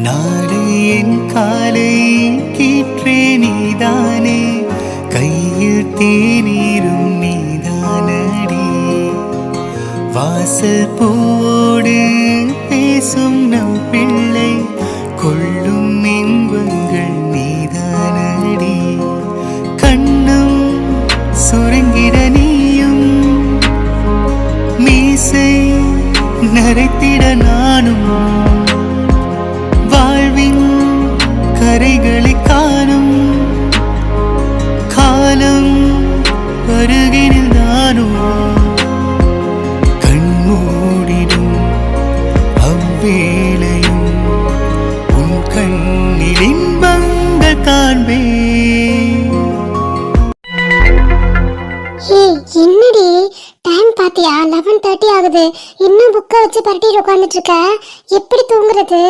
நாடு என் காலை கீற்றே நீதானே, கையில் தேநீரும் நீதானடி, வாசல் போடு பேசும் நம் பிள்ளை கொள்ளும் இன்பங்கள் நீதானடி, கண்ணும் சுருங்கிட நீயும் மீசை நரைத்திட நானும், வாழ்வின் கரைகளை காணும் காலம் அருகினில் நானும், கண்மூடிடும் அவ்வேளையும் உன் கண்ணில் இன்பங்கள் காண்பேன். என்னடி டைம் பாத்தியா? 11:30 ஆகுது. இன்னும் புக்கை வச்சு பரட்டிட்டு உட்காந்துட்டு இருக்க. எப்படி தூங்குறது?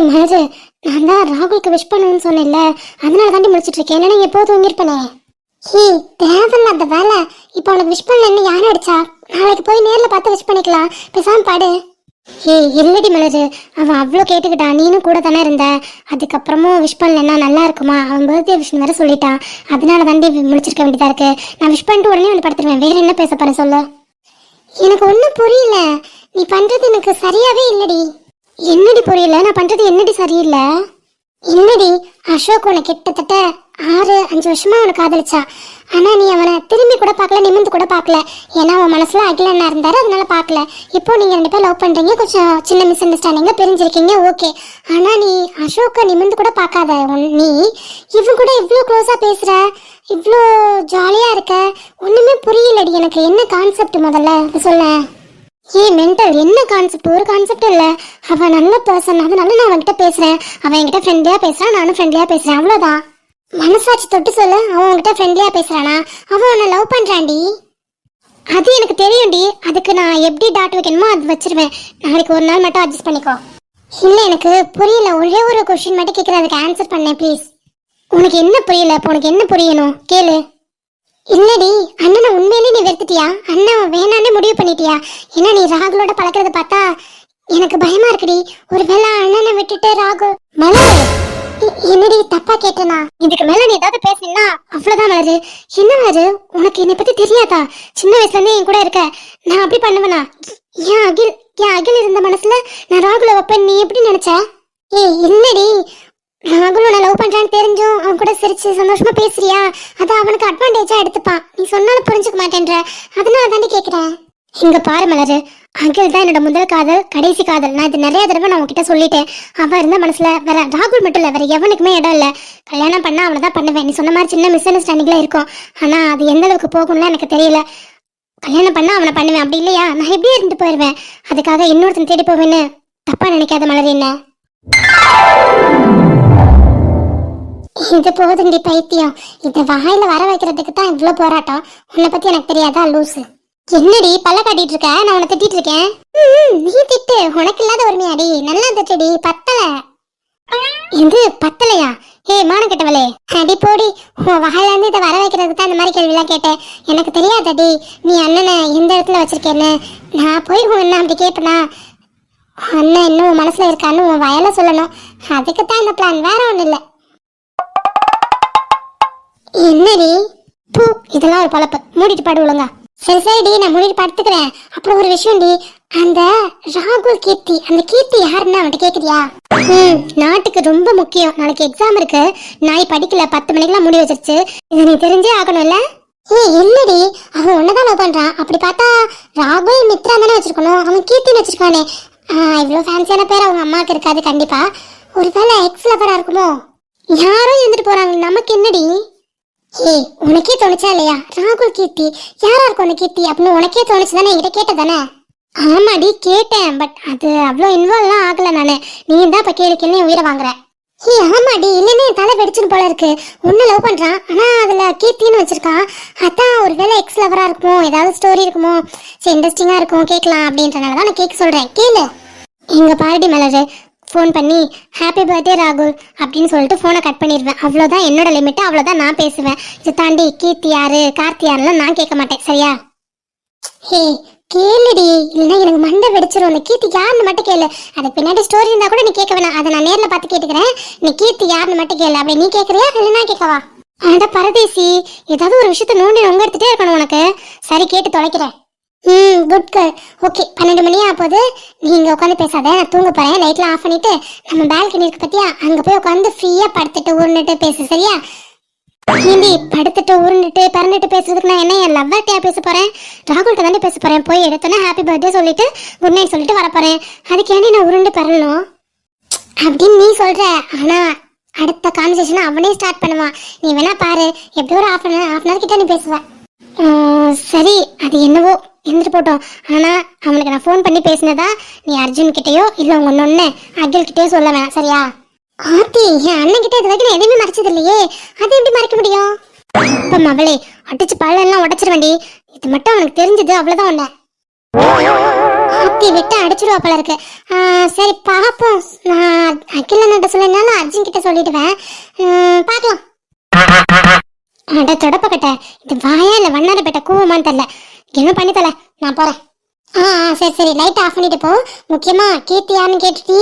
மனது, நான் தான் ராகுலுக்கு விஷ் பண்ணணும்னு சொன்னேன்ல, அதனால தாண்டி முடிச்சிட்டு இருக்கேன். என்ன எப்போ தூங்கிருப்பனே. தேவையில்லாத வேலை. இப்போ உனக்கு விஷ் பண்ணலன்னு யாரும் அடிச்சா? நாளைக்கு போய் நேரில் பார்த்து விஷ் பண்ணிக்கலாம். பேசாம பாடு. இல்லடி மலரு, அவன் அவ்வளோ கேட்டுக்கிட்டான். நீனும் கூட தானே இருந்த. அதுக்கப்புறமும் விஷ் பண்ணலன்னா நல்லா இருக்குமா? அவன் பர்த்டே விஷ் வேற சொல்லிட்டான். அதனால தாண்டி முடிச்சிருக்க வேண்டியதா இருக்கு. நான் விஷ் பண்ணிட்டு உடனே வந்து படுத்துருவேன். வேற என்ன பேச போறேன் சொல்லு. எனக்கு ஒன்றும் புரியல. நீ பண்றது எனக்கு சரியாவே இல்லடி. என்னடி புரியல? நான் பண்றது என்னடி சரியில்லை? இல்லடி, அசோக் உனக்கு கிட்டத்தட்ட 6-5 வருஷமா அவனை காதலிச்சா. ஆனா நீ அவனை திரும்பி கூட பார்க்கல, நிமிந்து கூட பார்க்கல. ஏன்னா அவன் மனசுல அகிலன்னா இருந்தாரு, அதனால பார்க்கல. இப்போ நீங்க 2 பேரும் லவ் பண்றீங்க, கொஞ்சம் சின்ன மிஸ் அண்டர்ஸ்டாண்டிங்க பிரிஞ்சிருக்கீங்க, ஓகே. ஆனா நீ அசோக்கை நிமிந்து கூட பார்க்காத. நீ இவன் கூட இவ்வளோ க்ளோஸா பேசுற, இவ்வளோ ஜாலியா இருக்க. ஒண்ணுமே புரியலடி எனக்கு. என்ன கான்செப்ட் முதல்ல சொல்ல. மென்டல், என்ன கான்செப்ட்? ஒரு கான்செப்ட் இல்ல. அவன் நல்ல பர்சன், அதனால நான் அவன்கிட்ட பேசுறேன். அவன் என்கிட்ட ஃப்ரெண்ட்லியா பேசுறான், நானும் ஃப்ரெண்ட்லியா பேசுறேன், அவ்வளவுதான். மனசாட்சி தொட்டு சொல்லு, அவன் உன்கிட்ட ஃப்ரெண்ட்லியா பேசுறானா? அவன் உன்னை லவ் பண்றான்டி. அது எனக்கு தெரியும்டி. அதுக்கு நான் எப்படி டாட் வைக்கணுமோ அது வச்சிருவேன். நாளைக்கு ஒரு நாள் மட்டும் அட்ஜஸ்ட் பண்ணிக்கோ. இல்ல எனக்கு புரியல. ஒரே ஒரு கொஸ்டின் மட்டும் கேட்குறேன், அதுக்கு ஆன்சர் பண்ணேன் ப்ளீஸ். உனக்கு என்ன புரியல? இப்போ உனக்கு என்ன புரியணும் கேளு. இல்லடி, அண்ணனை உண்மையிலே நீ வெறுத்துட்டியா? அண்ணன் வேணான்னு முடிவு பண்ணிட்டியா? ஏன்னா நீ ராகுலோட பழக்கிறத பார்த்தா எனக்கு பயமா இருக்குடி. ஒருவேளை அண்ணனை விட்டுட்டு ராகுல். மலரு, என்னடி தப்பா கேட்டனா? இதுக்கு மேல நீ ஏதாவது பேசினா அவ்வளவுதான் மலரு. என்ன மலரு, உனக்கு என்னை பத்தி தெரியாதா? சின்ன வயசுல இருந்தே என் கூட இருக்க. நான் அப்படி பண்ணுவேனா? என் அகில் இருந்த மனசுல நான் ராகுல வைப்பேன் நீ எப்படி நினைச்ச? இல்லடி, ராகுல் உன்னை லவ் பண்றான்னு தெரிஞ்சும் அவன் கூட சிரிச்சு சந்தோஷமா பேசுறியா? அது அவனுக்கு அட்வான்டேஜா எடுத்துப்பான். நீ சொன்னாலும் புரிஞ்சுக்க மாட்டேன்ற, அதனால தாண்டி கேக்குறேன். இங்க பாரு மலரு, அகில் தான் என்னோட முதல் காதல், கடைசி காதல். நான் இது நிறைய தடவை நான் உன்கிட்ட சொல்லிட்டேன். அவன் இருந்த மனசுல வேற ராகுல் மட்டும் இல்ல, வேற எவனுக்குமே இடம் இல்ல. கல்யாணம் பண்ணா அவனை தான் பண்ணுவேன். நீ சொன்ன மாதிரி சின்ன மிஸ் அண்டர்ஸ்டாண்டிங்ல இருக்கும். ஆனா அது எந்த அளவுக்கு போகும்லாம் எனக்கு தெரியல. கல்யாணம் பண்ணா அவனை பண்ணுவேன், அப்படி இல்லையா நான் எப்படியே இருந்து போயிருவேன். அதுக்காக இன்னொருத்தன் தேடி போவேன்னு தப்பா நினைக்காத மலர். என்ன இது போதுண்டி பைத்தியம். இத வாயில வர வைக்கிறதுக்கு தான் இவ்வளவு போராட்டம். உன்னை பத்தி எனக்கு தெரியாதா லூசு? என்னடி பல்ல காட்டிட்டு இருக்க? நான் உன்னை திட்டிட்டு இருக்கேன். நீ திட்டு, உனக்கு இல்லாத உரிமையாடி. நல்லா திட்டுடி. பத்தல. இது பத்தலையா? மானம் கெட்டவளே, அடி போடி. உன் வாயில இருந்து இதை வர வைக்கிறதுக்கு தான் இந்த மாதிரி கேள்வி எல்லாம் கேட்டேன். எனக்கு தெரியாதடி நீ அண்ணனை எந்த இடத்துல வச்சிருக்கேன்னு. நான் போய் உன் என்ன அப்படி கேட்பனா? அண்ணன் இன்னும் மனசுல இருக்கான்னு உன் வயல சொல்லணும். அதுக்குத்தான் இந்த பிளான், வேற ஒண்ணு இல்ல. என்னடி பூ, இதெல்லாம் ஒரு பொழப்பு. மூடிட்டு பாடு ஒழுங்கா. சரி சரிடி, நான் மூடிட்டு படுத்துக்கிறேன். அப்புறம் ஒரு விஷயம்டி, அந்த ராகுல் கீர்த்தி, அந்த கீர்த்தி யாருன்னு அவன்கிட்ட கேக்குறியா? நாட்டுக்கு ரொம்ப முக்கியம். நாளைக்கு எக்ஸாம் இருக்கு. நாய் படிக்கல, 10 மணிக்கெல்லாம் மூடி வச்சிருச்சு. இதை நீ தெரிஞ்சே ஆகணும்ல. இல்லடி, அவன் ஒன்னதான் லவ் பண்றான். அப்படி பார்த்தா ராகுல் மித்ரா தானே வச்சிருக்கணும். அவன் கீர்த்தின்னு வச்சிருக்கானே. இவ்வளவு ஃபேன்சியான பேர் அவங்க அம்மாவுக்கு இருக்காது கண்டிப்பா. ஒருவேளை எக்ஸ் லவரா இருக்குமோ? யாரும் இருந்துட்டு போறாங்க, நமக்கு என்னடி? உனக்கே தோணுச்சா இல்லையா? ராகுல் கீர்த்தி யாரா இருக்கும்? அந்த கீர்த்தி அப்படின்னு உனக்கே தோணுச்சுதானே? என்கிட்ட கேட்டதானே? ஆமாடி கேட்டேன். பட் அது அவ்வளோ இன்வால்வ்லாம் ஆகல நானு. நீ தான் இப்ப கேள்வி உயிரை வாங்குற. ஆமாடி, இல்லைன்னு என் தலை வெடிச்சுன்னு போல இருக்கு. ஒன்னு லவ் பண்றான், ஆனா அதுல கீர்த்தின்னு வச்சிருக்கான். அதான் ஒருவேளை எக்ஸ் லவரா இருக்குமோ, ஏதாவது ஸ்டோரி இருக்குமோ, சரி இன்ட்ரெஸ்டிங்கா இருக்கும் கேட்கலாம் அப்படின்றனாலதான் நான் கேட்க சொல்றேன். கேளு. எங்க பாரடி மலரு ஃபோன் பண்ணி ஹாப்பி பர்த்டே ராகுல் அப்படின்னு சொல்லிட்டு ஃபோனை கட் பண்ணிடுவேன். அவ்வளோதான் என்னோட லிமிட்டு, அவ்வளோதான் நான் பேசுவேன். இதை தாண்டி கீர்த்தி யாரு கார்த்தி யாருலாம் நான் கேட்க மாட்டேன், சரியா? கேளுடி, இல்லைன்னா எனக்கு மண்டை வெடிச்சிரும். அந்த கீர்த்தி யாருன்னு மட்டும் கேளு. அதுக்கு பின்னாடி ஸ்டோரி இருந்தா கூட நீ கேட்க வேணாம், அதை நான் நேர்ல பார்த்து கேட்டுக்கிறேன். நீ கீர்த்தி யாருன்னு மட்டும் கேளு. அப்படி நீ கேட்கறியா இல்லை நான் கேட்கவா? அட பரதேசி, ஏதாவது ஒரு விஷயத்த நோண்டி நொங்க எடுத்துட்டே இருக்கணும் உனக்கு. சரி, கேட்டு தொலைக்கிறேன். Good girl. ஓகே, 12 மணி ஆகுது. நீ இங்க உட்காந்து பேசாத, நான் தூங்க போறேன். லைட்லாம் ஆஃப் பண்ணிட்டு நம்ம பால்கனி இருக்கு பத்தியா, அங்க போய் உட்காந்து ஃப்ரீயா படுத்துட்டு உருண்டுட்டு பேசு, சரியா? ஏண்டி படுத்துட்டு உருண்டுட்டு பறந்துட்டு பேசுறதுக்கு நான் என்ன என் லவ்வர்ட்டியா பேச போறேன்? ராகுல்கிட்ட தானே பேச போறேன். போய் எடுத்தோன்னே ஹாப்பி பர்த்டே சொல்லிட்டு குட் நைட் சொல்லிட்டு வர போறேன். அதுக்கு ஏன்டி நான் உருண்டு பறணும் அப்படின்னு நீ சொல்ற? ஆனா அடுத்த கான்வர்சேஷனை அவனே ஸ்டார்ட் பண்ணுவான். நீ வேணா பாரு, எப்படியோ ஒரு ஹாஃப் அன் ஹவர் கிட்ட நீ பேசுவ. சரி, அது என்னவோ இருந்துட்டு போட்டோம். ஆனா அவனுக்கு நான் ஃபோன் பண்ணி பேசினதா நீ அர்ஜுன் கிட்டயோ இல்ல உங்க ஒன்னு அகில் கிட்டயோ சொல்ல வேணாம், சரியா? ஆத்தி, என் அண்ணன் கிட்ட இது வரைக்கும் நான் எதுவுமே மறைச்சது இல்லையே, அது எப்படி மறைக்க முடியும்? இப்ப மகளே, அடிச்சு பழம் உடைச்சிருவேண்டி. இது மட்டும் அவனுக்கு தெரிஞ்சது அவ்வளவுதான். உன்ன ஆத்தி விட்டு அடிச்சிருவா போல இருக்கு. சரி பாப்போம். நான் அகில் அண்ணன் சொல்லனாலும் அர்ஜுன் கிட்ட சொல்லிடுவேன். பாக்கலாம். அட தொடப்பக்கட்ட, இது வாயா இல்ல வண்ணாரப்பேட்டை கூவமான்னு தெரியல. என்ன பண்ணி தல, நான் போறேன். சரி சரி, லைட் ஆஃப் பண்ணிட்டு போ. முக்கியமா கீர்த்தி யாருன்னு கேட்டுட்டி?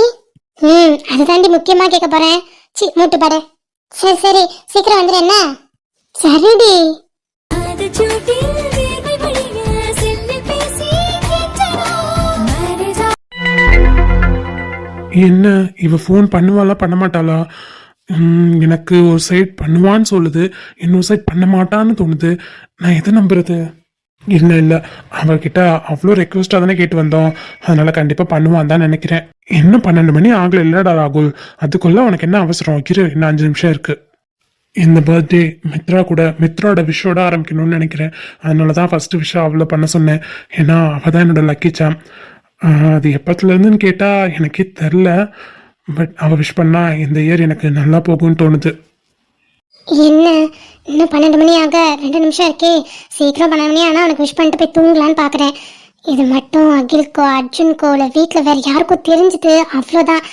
அதுதாண்டி முக்கியமா கேட்க போறேன். சி மூட்டு பாரு. சரி சரி, சீக்கிரம் வந்துடு என்ன? சரிடி. என்ன இவ ஃபோன் பண்ணுவாளா பண்ண மாட்டாளா? எனக்கு ஒரு சைட் பண்ணுவான்னு சொல்லுது, இன்னொரு சைட் பண்ண மாட்டான்னு தோணுது. நான் எதை நம்புறது? இல்லை இல்லை, அவர்கிட்ட அவ்வளோ ரெக்வஸ்டாக தானே கேட்டு வந்தோம், அதனால கண்டிப்பாக பண்ணுவான் தான் நினைக்கிறேன். இன்னும் 12 மணி ஆகல இல்லடா ராகுல், அதுக்குள்ள உனக்கு என்ன அவசரம்? இரு, இன்னும் 5 நிமிஷம் இருக்கு. இந்த பர்த்டே மித்ராவோட விஷயோட ஆரம்பிக்கணும்னு நினைக்கிறேன். அதனால தான் ஃபர்ஸ்ட் விஷயம் அவளை பண்ண சொன்னேன். ஏன்னா அவள் தான் என்னோட லக்கி சாம். அது எப்பத்துலேருந்துன்னு கேட்டால் எனக்கே தெரில. பட் அவள் விஷ் பண்ணா இந்த இயர் எனக்கு நல்லா போகும்னு தோணுது. என்ன இன்னும் 12 மணி ஆக 2 நிமிஷம் இருக்கே. சீக்கிரம் 12 மணி ஆனால் அவனுக்கு விஷ் பண்ணிட்டு போய் தூங்கலான்னு பார்க்குறேன். இது மட்டும் அகில்கோ அர்ஜுன்கோ இல்லை வீட்டில் வேறு யாருக்கோ தெரிஞ்சுது அவ்வளோதான்.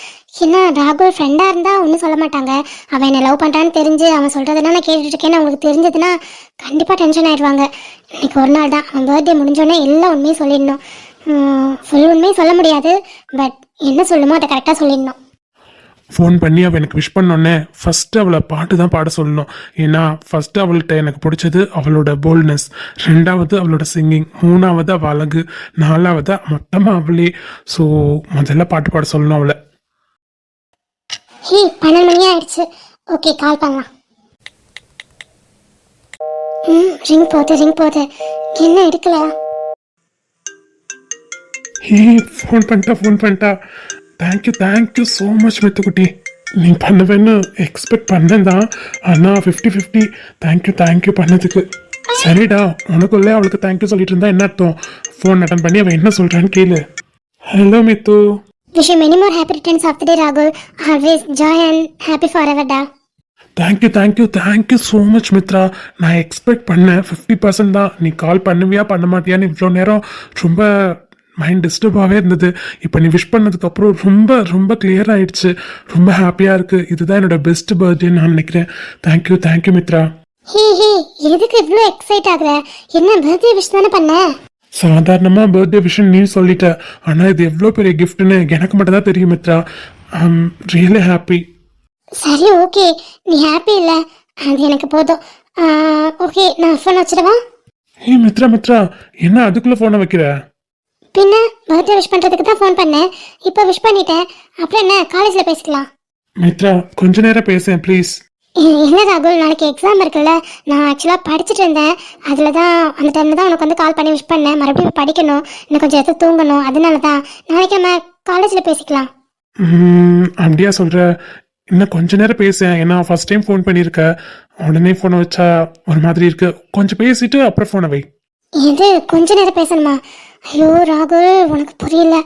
ஏன்னா ராகுல் ஃப்ரெண்டாக இருந்தால் ஒன்றும் சொல்ல மாட்டாங்க. அவன் என்னை லவ் பண்ணுறான்னு தெரிஞ்சு அவன் சொல்கிறதுனா நான் கேட்டுட்டு இருக்கேன்னு அவங்களுக்கு தெரிஞ்சதுன்னா கண்டிப்பாக டென்ஷன் ஆகிடுவாங்க. இன்னைக்கு ஒரு நாள் தான், அவன் பர்த்டே முடிஞ்சோடனே எல்லா உண்மையும் சொல்லிடணும். ஃபுல் உண்மையும் சொல்ல முடியாது, பட் என்ன சொல்லுமோ அதை கரெக்டாக சொல்லிடணும். ஃபோன் பண்ணி அவள் எனக்கு விஷ் பண்ணோன்னே ஃபஸ்ட்டு அவளை பாட்டு தான் பாட சொல்லணும். ஏன்னா ஃபஸ்ட்டு அவள்கிட்ட எனக்கு பிடிச்சது அவளோட போல்ட்னஸ், 2வது அவளோட சிங்கிங், 3வது அவள் அழகு, 4வது மொத்தமாக அவளே. ஸோ முதல்ல பாட்டு பாட சொல்லணும் அவளை. 12 மணி ஆயிடுச்சு. ஓகே, கால் பண்ணலாம். ரிங் போகுது. என்ன எடுக்கலையா? ஃபோன் பண்ணிட்டா. தேங்க்யூ ஸோ மச் மித்துக்குட்டி. நீ பண்ணுவேன்னு எக்ஸ்பெக்ட் பண்ணேன் தான், ஆனால் 50-50. தேங்க்யூ பண்ணதுக்கு. சரிடா, உனக்குள்ளே அவளுக்கு தேங்க்யூ சொல்லிட்டு இருந்தா என்ன அர்த்தம்? ஃபோன் அட்டன் பண்ணி அவன் என்ன சொல்கிறான்னு கேளு. Hello Mithu. Wish you many more happy returns of the day, Rahul. Always joy and happy forever, da. Thank you so much Mithra. நான் எக்ஸ்பெக்ட் பண்ணேன் 50% தான். நீ கால் பண்ணுவியா பண்ண மாட்டியான்னு இவ்வளோ நேரம் ரொம்ப மைண்ட் டிஸ்டர்பாகவே இருந்தது. இப்போ நீ விஷ் பண்ணதுக்கப்புறம் ரொம்ப கிளியர் ஆயிடுச்சு. ரொம்ப ஹாப்பியாக இருக்குது. இதுதான் என்னோட பெஸ்ட் பர்த்டேன்னு நான் நினைக்கிறேன். தேங்க்யூ மித்ரா. ஹே எதுக்கு இவ்வளோ எக்ஸைட் ஆகுற? என்ன பர்த்டே விஷ் தானே பண்ண? சாதாரணமாக பர்த்டே விஷயம் நீ சொல்லிட்ட, ஆனால் இது எவ்வளோ பெரிய கிஃப்ட்னு எனக்கு மட்டும் தான் தெரியும் Mithra. I am really happy. சரி ஓகே, நீ ஹாப்பி இல்லை, அது எனக்கு போதும். ஓகே, நான் ஃபோன் வச்சிடவா? மித்ரா என்ன அதுக்குள்ளே ஃபோனை வைக்கிற? பின்ன பர்த்டே விஷ் பண்ணுறதுக்கு தான் ஃபோன் பண்ணேன். இப்போ விஷ் பண்ணிட்டேன், அப்புறம் என்ன காலேஜில் பேசிக்கலாம். மித்ரா கொஞ்ச நேரம் பேசேன் ப்ளீஸ். இல்லை ராகுல், நாளைக்கு எக்ஸாம் இருக்குல்ல. நான் ஆக்சுவலாக படிச்சுட்டு இருந்தேன். அதில் தான் அந்த டைமில் தான் உனக்கு வந்து கால் பண்ணி விஷ் பண்ணேன். மறுபடியும் படிக்கணும், இன்னும் கொஞ்சம் எடுத்து தூங்கணும். அதனால தான் நாளைக்கு நம்ம காலேஜில் பேசிக்கலாம். அப்படியா சொல்கிற? இன்னும் கொஞ்ச நேரம் பேசேன். ஏன்னா ஃபர்ஸ்ட் டைம் ஃபோன் பண்ணியிருக்க, உடனே ஃபோனை வச்சா ஒரு மாதிரி இருக்கு. கொஞ்சம் பேசிட்டு அப்புறம் ஃபோனை வை. இது கொஞ்ச நேரம் பேசணுமா? ஐயோ ராகுல், உனக்கு புரியல.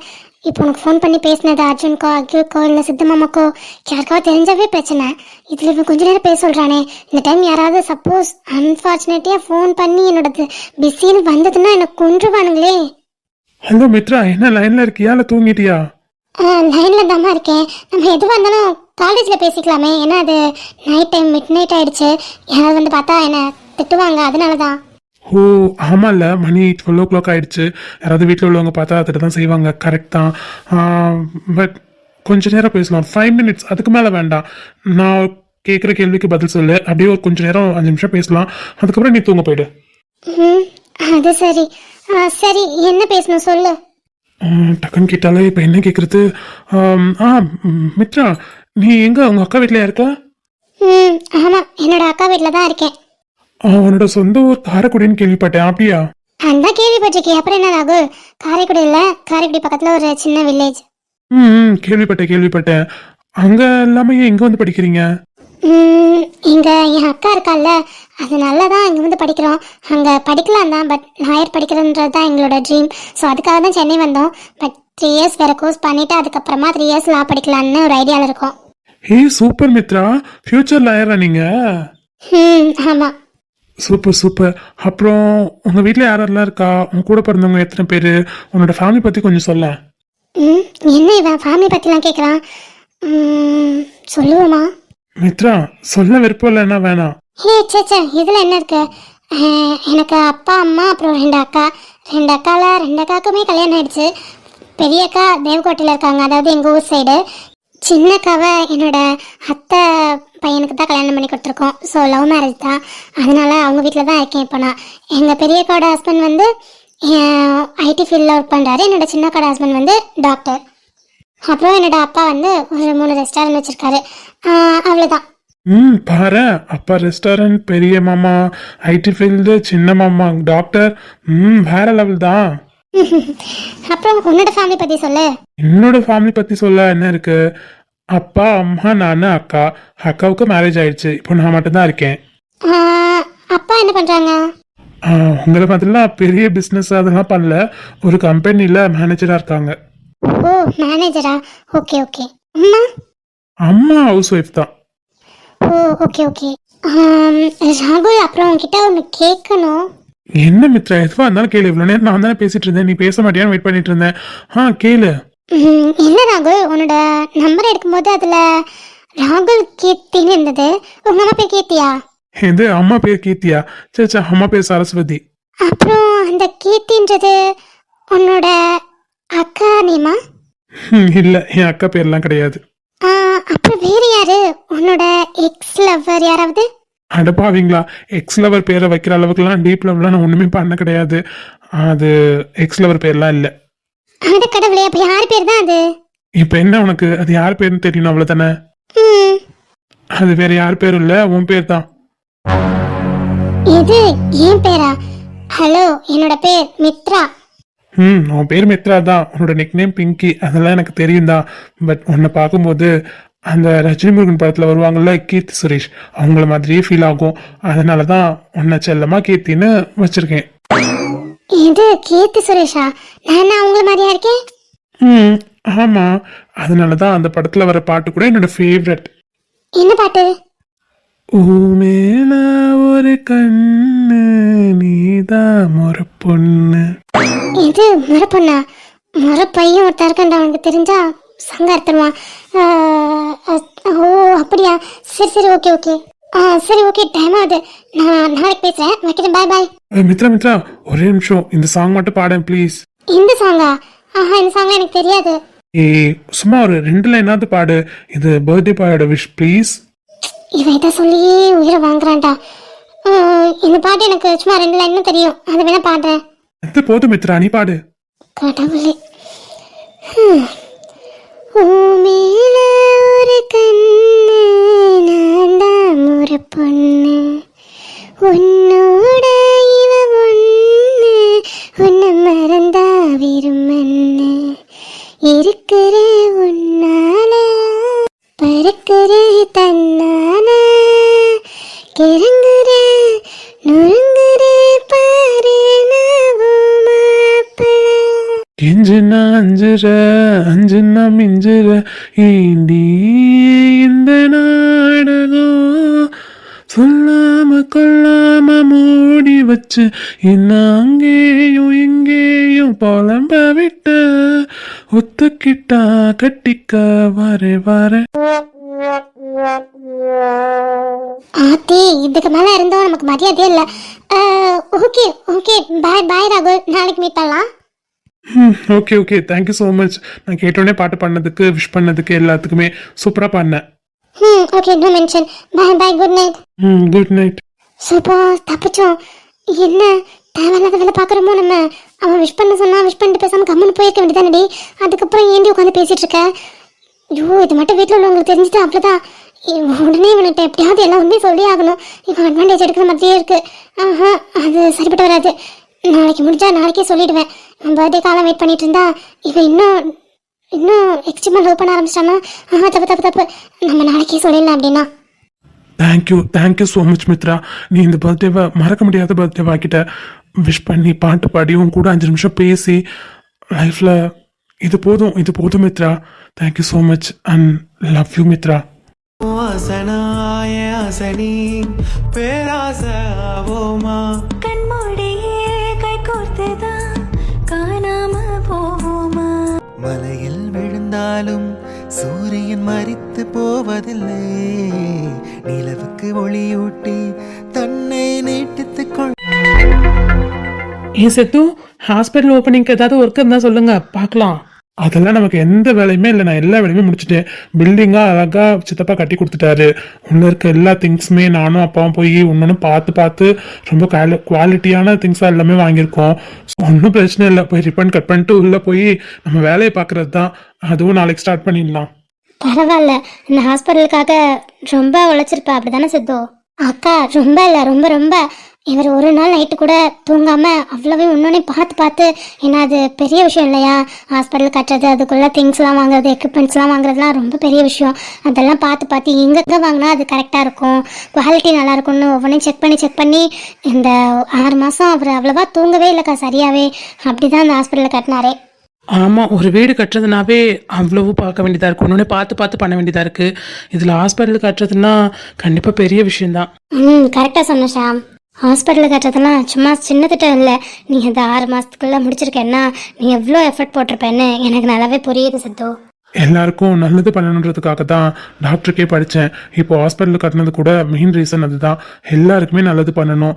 இப்போ உனக்கு ஃபோன் பண்ணி பேசினது அர்ஜுன்கோ அகில்கோ இல்லை சித்தமாமாக்கோ யாருக்காவது தெரிஞ்சாவே பிரச்சனை. இதில் இவன் கொஞ்ச நேரம் பேச சொல்கிறானே. இந்த டைம் யாராவது சப்போஸ் அன்ஃபார்ச்சுனேட்டியாக ஃபோன் பண்ணி என்னோட பிஸின்னு வந்ததுன்னா எனக்கு கொன்றுவானுங்களே. ஹலோ மித்ரா, என்ன லைனில் இருக்கியா இல்லை தூங்கிட்டியா? லைனில் தாம்மா இருக்கேன். நம்ம எதுவாக இருந்தாலும் காலேஜில் பேசிக்கலாமே. ஏன்னா அது நைட் டைம், மிட் நைட் ஆகிடுச்சு. யாராவது வந்து பார்த்தா என்னை திட்டுவாங்க, அதனால தான். ஓ ஆமாம்ல, மணி 12 ஆயிடுச்சு. யாராவது வீட்டில் உள்ளவங்க பார்த்தா அதுட்டு தான் செய்வாங்க. கரெக்ட் தான். பட் கொஞ்ச நேரம் பேசலாம், 5 minutes, அதுக்கு மேலே வேண்டாம். நான் கேட்குற கேள்விக்கு பதில் சொல்லு. அப்படியே ஒரு கொஞ்ச நேரம் 5 நிமிஷம் பேசலாம். அதுக்கப்புறம் நீ தூங்க போயிடு. ம் அது சரி. சரி, என்ன பேசணும் சொல்லு. டக்குன்னு கேட்டாலே இப்போ என்ன கேட்குறது? மித்ரா, நீ எங்க உங்கள் அக்கா வீட்டில் இருக்கா? ஆமாம், என்னோட அக்கா வீட்டில் தான் இருக்கேன். உன்னோட சொந்த ஊர் காரைக்குடின்னு கேள்விப்பட்டேன், அப்படியா? அந்த கேள்விப்பட்டிருக்கேன். அப்புறம் என்ன ராகுல்? காரைக்குடி இல்லை, காரைக்குடி பக்கத்தில் ஒரு சின்ன வில்லேஜ். கேள்விப்பட்டேன். அங்கே எல்லாமே எங்கே வந்து படிக்கிறீங்க? இங்கே என் அக்கா இருக்கால்ல, அதனால தான் இங்கே வந்து படிக்கிறோம். அங்கே படிக்கலாம் தான், பட் லாயர் படிக்கிறன்றது தான் எங்களோட ட்ரீம். ஸோ அதுக்காக தான் சென்னை வந்தோம். பட் 3 years வேறு கோர்ஸ் பண்ணிவிட்டு அதுக்கப்புறமா 3 years லா படிக்கலான்னு ஒரு ஐடியாவில் இருக்கோம். சூப்பர் மித்ரா, ஃபியூச்சர் லாயரா நீங்கள்? ஆமாம். சூப்பர். அப்புறம் உங்கள் வீட்டில் யாரெல்லாம் இருக்கா? உங்க கூட பிறந்தவங்க எத்தனை பேர்? உன்னோட ஃபேமிலி பற்றி கொஞ்சம் சொல்ல. என்ன இவன் ஃபேமிலி பற்றிலாம் கேட்குறான்? சொல்லுவோமா? மித்ரா, சொல்ல விருப்பம் இல்லைன்னா வேணாம். சே, இதில் என்ன இருக்கு? எனக்கு அப்பா அம்மா அப்புறம் 2 அக்கா. 2 அக்காவுக்குமே கல்யாணம் ஆயிடுச்சு. பெரிய அக்கா தேவக்கோட்டையில் இருக்காங்க, அதாவது எங்கள் ஊர் சைடு. சின்ன அக்காவை என்னோட அத்தை பையனுக்கு தான் கல்யாணம் பண்ணி கொடுத்துருக்கோம். ஸோ லவ் மேரேஜ் தான், அதனால அவங்க வீட்டில் தான் இருக்கேன் இப்போ நான். எங்கள் பெரிய அக்காவோட ஹஸ்பண்ட் வந்து ஐடி ஃபீல்டில் ஒர்க் பண்ணுறாரு. என்னோட சின்ன அக்காவோட ஹஸ்பண்ட் வந்து டாக்டர். அப்புறம் என்னோட அப்பா வந்து ஒரு 3 ரெஸ்டாரண்ட் வச்சிருக்காரு. அவ்வளோதான். பாரு, அப்பா ரெஸ்டாரண்ட், பெரிய மாமா ஐடி ஃபீல்டு, சின்ன மாமா டாக்டர். வேற லெவல் தான். அப்புறம் உன்னோட ஃபேமிலி பற்றி சொல்லு. என்னோட ஃபேமிலி பற்றி சொல்ல என்ன இருக்கு? அப்பா அம்மா நான் அக்கா. அக்காவுக்கு மேரேஜ் ஆயிடுச்சு. இப்போ நான் மட்டும்தான் இருக்கேன். அப்பா என்ன பண்ணுறாங்க? உங்களை மாதிரிலாம் பெரிய பிஸ்னஸ் அதெல்லாம் பண்ணல. ஒரு கம்பெனியில் மேனேஜராக இருக்காங்க. ஓ, மேனேஜரா? ஓகே. அம்மா? அம்மா ஹவுஸ் ஒய்ஃப் தான். ஓ, ஓகே. ராகுல், அப்புறம் உங்ககிட்ட ஒன்று கேட்கணும். என்ன மித்ரா, எதுவாக இருந்தாலும் கேளு. இவ்வளோ நேரம் நான் தானே பேசிட்டு இருந்தேன், நீ பேச மாட்டியான்னு வெயிட் பண்ணிட்டு இருந்தேன். கேளு. என்ன ராகுல், உன்னோட நம்பர் எடுக்கும்போது அதில் ராகுல் கீர்த்தின்னு இருந்தது. உங்கள் அம்மா பேர் கீர்த்தியா? இது அம்மா பேர் கீர்த்தியா? சே, அம்மா பேர் சரஸ்வதி. அப்புறம் அந்த கீர்த்தின்றது உன்னோட அக்கா நேமா? இல்லை, என் அக்கா பேர்லாம் கிடையாது. அப்புறம் வேறு யாரு? உன்னோட எக்ஸ் லவர் யாராவது? அடப்பாவீங்களா, எக்ஸ் லவர் பேரை வைக்கிற அளவுக்குலாம் டீப் லவ்லாம் நான் ஒன்றுமே பண்ண கிடையாது. அது எக்ஸ் லவர் பேர்லாம் இல்லை. அட கடவுளே, அப்ப யார் பேர் தான் அது? இப்போ என்ன உனக்கு அது யார் பேருன்னு தெரியணும் அவ்வளோதானே? அது வேற யார் பேரும் இல்லை, உன் பேர் தான். இது என் பேரா? ஹலோ, என்னோட பேர் மித்ரா. உன் பேர் மித்ரா தான். உன்னோட நிக்நேம் பிங்கி, அதெல்லாம் எனக்கு தெரியும் தான். பட் உன்னை பார்க்கும்போது அந்த ரஜினி முருகன் படத்தில் வருவாங்கல்ல கீர்த்தி சுரேஷ், அவங்கள மாதிரியே ஃபீல் ஆகும். அதனால தான் உன்னை செல்லமா கீர்த்தின்னு வச்சிருக்கேன். இது கீர்த்தி சுரேஷா? நான் அவங்கள மாதிரியா இருக்கேன்? ஆமாம், அதனால தான் அந்த படத்தில் வர பாட்டு கூட என்னோட ஃபேவரட். என்ன பாட்டு? ஓ மேல ஒரு கண்ணு நீதான் முறை பொண்ணு. இது முறை பொண்ணா? முறை பையன் ஒருத்தர் இருக்கா, அவனுக்கு தெரிஞ்சா சங்க எடுத்துருவான். ஓ அப்படியா? சரி, ஓகே. சரி, ஓகே, டைம் ஆகுது. நான் நாளைக்கு பேசுறேன், வைக்கிறேன். பாய். மித்ரா, ஒரே நிமிஷம், இந்த சாங் மட்டும் பாடேன் ப்ளீஸ். இந்த சாங்கா? இந்த சாங் எனக்கு தெரியாது. சும்மா ஒரு 2 லைனாவது பாடு. இது பர்த்டே பாயோட விஷ் ப்ளீஸ். இவன் இதை சொல்லியே உயிரை வாங்குறான்டா. இந்த பாட்டு எனக்கு சும்மா 2 லைன் தெரியும், அதை வேணா பாடுறேன். அது போதும் மித்ரா, நீ பாடு. கடவுளே. ஓ மேல ஒரு கண்ணு நான்தா முறை பொண்ணு, உன்னோட இவ ஒண்ணு, உன்னை மறந்தா விரும்பன்னு, இருக்கிற உன்னால பறக்கிற தன்னால, கிறங்குற நுழுங்குற பாரு நாவும் மாப்பிள. கெஞ்சுனா அஞ்சுனா மிஞ்சுற ஏண்டி இந்த நாடகம், சொல்லாம கொள்ளாம மூடி வச்சு என்ன அங்கேயும் இங்கேயும் புலம்ப விட்ட, ஒத்துக்கிட்டா கட்டிக்க வர ஆத்தி இதுக்கு மேல இருந்தோம் நமக்கு மரியாதையே இல்ல. ஓகே ஓகே, பாய் பாய் ராகுல், நாளைக்கு மீட் பண்ணலாம். Okay okay, thank you so much. நான் கேட்டோடனே பாட்டு பண்ணதுக்கு, விஷ் பண்ணதுக்கு எல்லாத்துக்குமே சூப்பராக பண்ணேன். Okay, no mention. Bye bye, good night. Good night. Super, தப்பிச்சோம். என்ன தேவையில்லாத வேலை பார்க்குறோமோ நம்ம. அவன் விஷ் பண்ண சொன்னா விஷ் பண்ணிட்டு பேசாம கம்மனு போயிருக்க வேண்டியதானடி. அதுக்கப்புறம் ஏண்டி உட்காந்து பேசிட்டு இருக்க? ஐயோ, இது மட்டும் வீட்டில் உள்ளவங்களுக்கு தெரிஞ்சுட்டு அவ்வளோதான். உடனே இவன்கிட்ட எப்படியாவது எல்லாம் உண்மையை சொல்லி ஆகணும். இவன் அட்வான்டேஜ் எடுக்கிற மாதிரியே இருக்கு. அது சரிப்பட்டு வராது. நாளைக்கு முடிஞ்சா நாளைக்கே சொல்லிடுவேன். நான் பர்த்டே காலம் வெயிட் பண்ணிட்டு இருந்தா இவன் இன்னும் எக்ஸ்ட்ரீமாக லவ் பண்ண ஆரம்பிச்சிட்டானா? தப்பு தப்பு தப்பு, நம்ம நாளைக்கே சொல்லிடலாம். அப்படின்னா தேங்க்யூ ஸோ மச் மித்ரா. நீ இந்த பர்த்டேவை மறக்க முடியாத பர்த்டேவா ஆக்கிட்ட. விஷ் பண்ணி பாட்டு பாடி உன் கூட 5 நிமிஷம் பேசி லைஃப்பில் இது போதும் Mitra. Thank you so much and love you Mitra. வாசனாய ஆசனி பேராசவோமா கண்மூடியே கை கோர்த்துதான் காணாம போவோமா? மலையில் விழுந்தாலும் சூரியன் மரித்து போவதில்லை. நிலவுக்கு ஒளியூட்டி தன்னை நீட்டித்துக் கொள். ஏன் செத்து, ஹாஸ்பிட்டல் ஓப்பனிங்க்கு ஏதாவது ஒர்க் இருந்தால் சொல்லுங்க, பார்க்கலாம். அதெல்லாம் நமக்கு எந்த வேலையுமே இல்லை. நான் எல்லா வேலையுமே முடிச்சுட்டேன். பில்டிங்காக அழகாக சித்தப்பா கட்டி கொடுத்துட்டாரு. உள்ள இருக்க எல்லா திங்ஸுமே நானும் அப்பாவும் போய் ஒன்று பார்த்து ரொம்ப குவாலிட்டியான திங்ஸாக எல்லாமே வாங்கியிருக்கோம். ஒன்றும் பிரச்சனை இல்லை. போய் ரிப்பன் கட் பண்ணிட்டு உள்ளே போய் நம்ம வேலையை பார்க்குறது தான். அதுவும் நாளைக்கு ஸ்டார்ட் பண்ணிடலாம். பரவாயில்ல, இந்த ஹாஸ்பிட்டலுக்காக ரொம்ப உழைச்சிருப்பா, அப்படிதானே சித்து? அக்கா ரொம்ப இல்லை, ரொம்ப ரொம்ப. இவர் ஒரு நாள் நைட்டு கூட தூங்காம அவ்வளவே ஒன்னொன்னே பார்த்து, ஏன்னா அது பெரிய விஷயம் இல்லையா? ஹாஸ்பிட்டல் கட்டுறது, அதுக்குள்ள திங்ஸ்லாம் வாங்குறது, எக்யூப்மெண்ட்ஸ்லாம் வாங்குறதுலாம் ரொம்ப பெரிய விஷயம். அதெல்லாம் பார்த்து எங்கே வாங்கினா அது கரெக்டாக இருக்கும், குவாலிட்டி நல்லா இருக்கும்னு ஒவ்வொன்றையும் செக் பண்ணி இந்த 6 மாதம் அவர் அவ்வளோவா தூங்கவே இல்லைக்கா சரியாவே. அப்படி தான் அந்த ஹாஸ்பிட்டலில் கட்டினாரே. ஆமாம், ஒரு வீடு கட்டுறதுனாவே அவ்வளவு பார்க்க வேண்டியதாக இருக்குது. ஒன்று பார்த்து பண்ண வேண்டியதாக இருக்குது. இதில் ஹாஸ்பிட்டல் கட்டுறதுன்னா கண்டிப்பாக பெரிய விஷயந்தான். கரெக்டாக சொன்ன ஷாம். ஹாஸ்பிட்டல் கட்டுறதெல்லாம் சும்மா சின்ன திட்டம் இல்லை. நீங்கள் இந்த 6 மாதத்துக்குள்ளே முடிச்சிருக்கேன்னா நீ எவ்வளோ எஃபர்ட் போட்டிருப்பேன்னு எனக்கு நல்லாவே புரியுது சித்து. எல்லாருக்கும் நல்லது பண்ணணுன்றதுக்காக தான் டாக்டருக்கே படித்தேன். இப்போ ஹாஸ்பிட்டல் கட்டினது கூட மெயின் ரீசன் அதுதான். எல்லாருக்குமே நல்லது பண்ணணும்.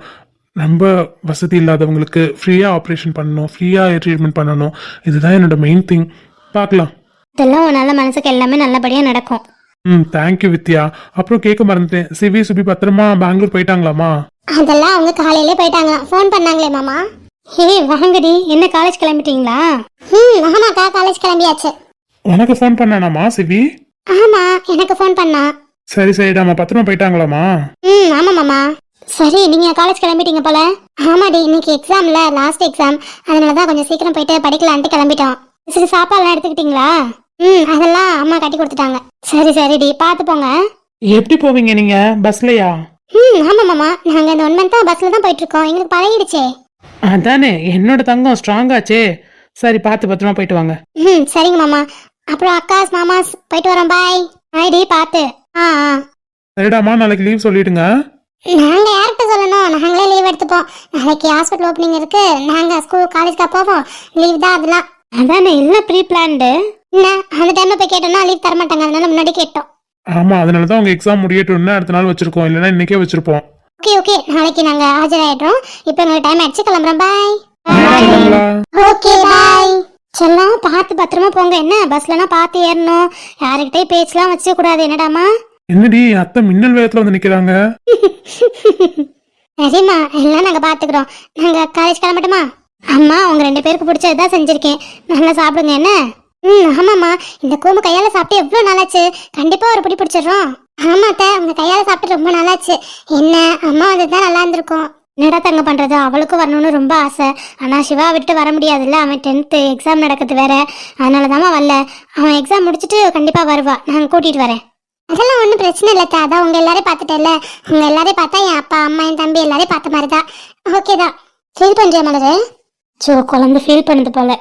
ரொம்ப வசதி இல்லாதவங்களுக்கு ஃப்ரீயாக ஆப்ரேஷன் பண்ணணும், ஃப்ரீயாக ட்ரீட்மெண்ட் பண்ணணும். இதுதான் என்னோட மெயின் திங். பார்க்கலாம். இதெல்லாம் உன்னால மனசுக்கு எல்லாமே நல்லபடியாக நடக்கும். தேங்க்யூ வித்யா. அப்புறம் கேட்க மறந்துட்டேன், சுபி பத்திரமா பெங்களூர் போயிட்டாங்களாமா? அதெல்லாம் அவங்க காலையிலே போயிட்டாங்க. ஃபோன் பண்ணாங்களே மாமா. வாங்கடி, என்ன காலேஜ் கிளம்பிட்டீங்களா? ஆமாக்கா, காலேஜ் கிளம்பியாச்சு. உனக்கு ஃபோன் பண்ணானாமா சிவி? ஆமா, எனக்கு ஃபோன் பண்ணா. சரிடாமா, பத்திரமா போயிட்டாங்களாமா? ஆமா மாமா. சரி, நீங்க காலேஜ் கிளம்பிட்டீங்க போல. ஆமாடி, இன்னைக்கு எக்ஸாம்ல, லாஸ்ட் எக்ஸாம். அதனாலதான் கொஞ்சம் சீக்கிரம் போயிட்டு படிக்கலான்ட்டு கிளம்பிட்டோம். சரி, சாப்பாடுலாம் எடுத்துக்கிட்டீங்களா? அதெல்லாம் அம்மா கட்டி கொடுத்துட்டாங்க. சரிடி, பார்த்து போங்க. எப்படி போவீங்க நீங்க? பஸ்லையா? ஆமா மாமா, நாங்க இந்த 1 மந்த்தா பஸ்ல தான் போயிட்டு இருக்கோம். எங்களுக்கு பழகிடுச்சே. அதானே, என்னோட தங்கம் ஸ்ட்ராங்காச்சே. சரி, பார்த்து பத்திரமா போயிட்டு வாங்க. சரிங்க மாமா. அப்புறம் அக்காஸ் மாமாஸ் போயிட்டு வரோம். பாய். ஐடி பார்த்து. சரிடாமா, நாளைக்கு லீவ் சொல்லிடுங்க. நாங்க யார்கிட்ட சொல்லணும்? நாங்களே லீவ் எடுத்துப்போம். நாளைக்கு ஹாஸ்பிட்டல் ஓப்பனிங் இருக்கு. நாங்க ஸ்கூல் காலேஜ்க்கு போவோம். லீவ் தான் அதெல்லாம். அதானே, எல்லாம் ப்ரீ பிளான்டு. என்ன அந்த டைம்ல போய் கேட்டோம்னா லீவ் தர மாட்டாங்க. அதனால முன்னாடி கேட்டோம். ஆமா, அதனாலதான் உங்க எக்ஸாம் முடியட்டும்னு அடுத்த நாள் வச்சிருக்கோம். இல்லைன்னா இன்னைக்கே வச்சிருப்போம். ஓகே, நாளைக்கு நாங்க ஆஜராயிடுறோம். இப்போ எங்களுக்கு டைம் ஆயிடுச்சு, கிளம்புறோம். பாய். Okay bye. செல்லம், பார்த்து பத்திரமா போங்க. என்ன பஸ்லனா பார்த்து ஏறணும். யாருக்கிட்டே பேச்செல்லாம் வச்ச கூடாது. என்னடாமா? என்னடி அத்தை மின்னல் வேகத்துல வந்து நிக்கிறாங்க? சரிம்மா, எல்லாம் நாங்க பாத்துக்கிறோம். நாங்க காலேஜ் கிளம்பட்டுமா? அம்மா, உங்க 2 பேருக்கு பிடிச்சதுதான் செஞ்சிருக்கேன். நல்லா சாப்பிடுங்க. என்ன? ஆமாம்மா, இந்த கூம்பு கையால சாப்பிட்டு எவ்வளவு நாளாச்சு. கண்டிப்பா ஒரு பிடி பிடிச்சிடுறோம். ஆமாத்த, உங்க கையால சாப்பிட்டு ரொம்ப நாளாச்சு. என்ன அம்மா வந்ததுதான் நல்லா இருந்திருக்கும். என்னடா தங்க பண்றது, அவளுக்கும் வரணும்னு ரொம்ப ஆசை. ஆனா சிவா விட்டு வர முடியாதுல்ல. அவன் 10th எக்ஸாம் நடக்குது வேற. அதனாலதாம்மா வரல. அவன் எக்ஸாம் முடிச்சுட்டு கண்டிப்பா வருவா. நாங்க கூட்டிட்டு வரேன். அதெல்லாம் ஒன்றும் பிரச்சனை இல்லைக்கா. அதான் உங்க எல்லாரையும் பார்த்துட்டேன்ல. உங்க எல்லாரையும் பார்த்தா என் அப்பா அம்மா என் தம்பி எல்லாரையும் பார்த்த மாதிரி தான். ஓகே தான். ஃபீல் பண்றியா மலரு? குழந்தை ஃபீல் பண்ணுது போல.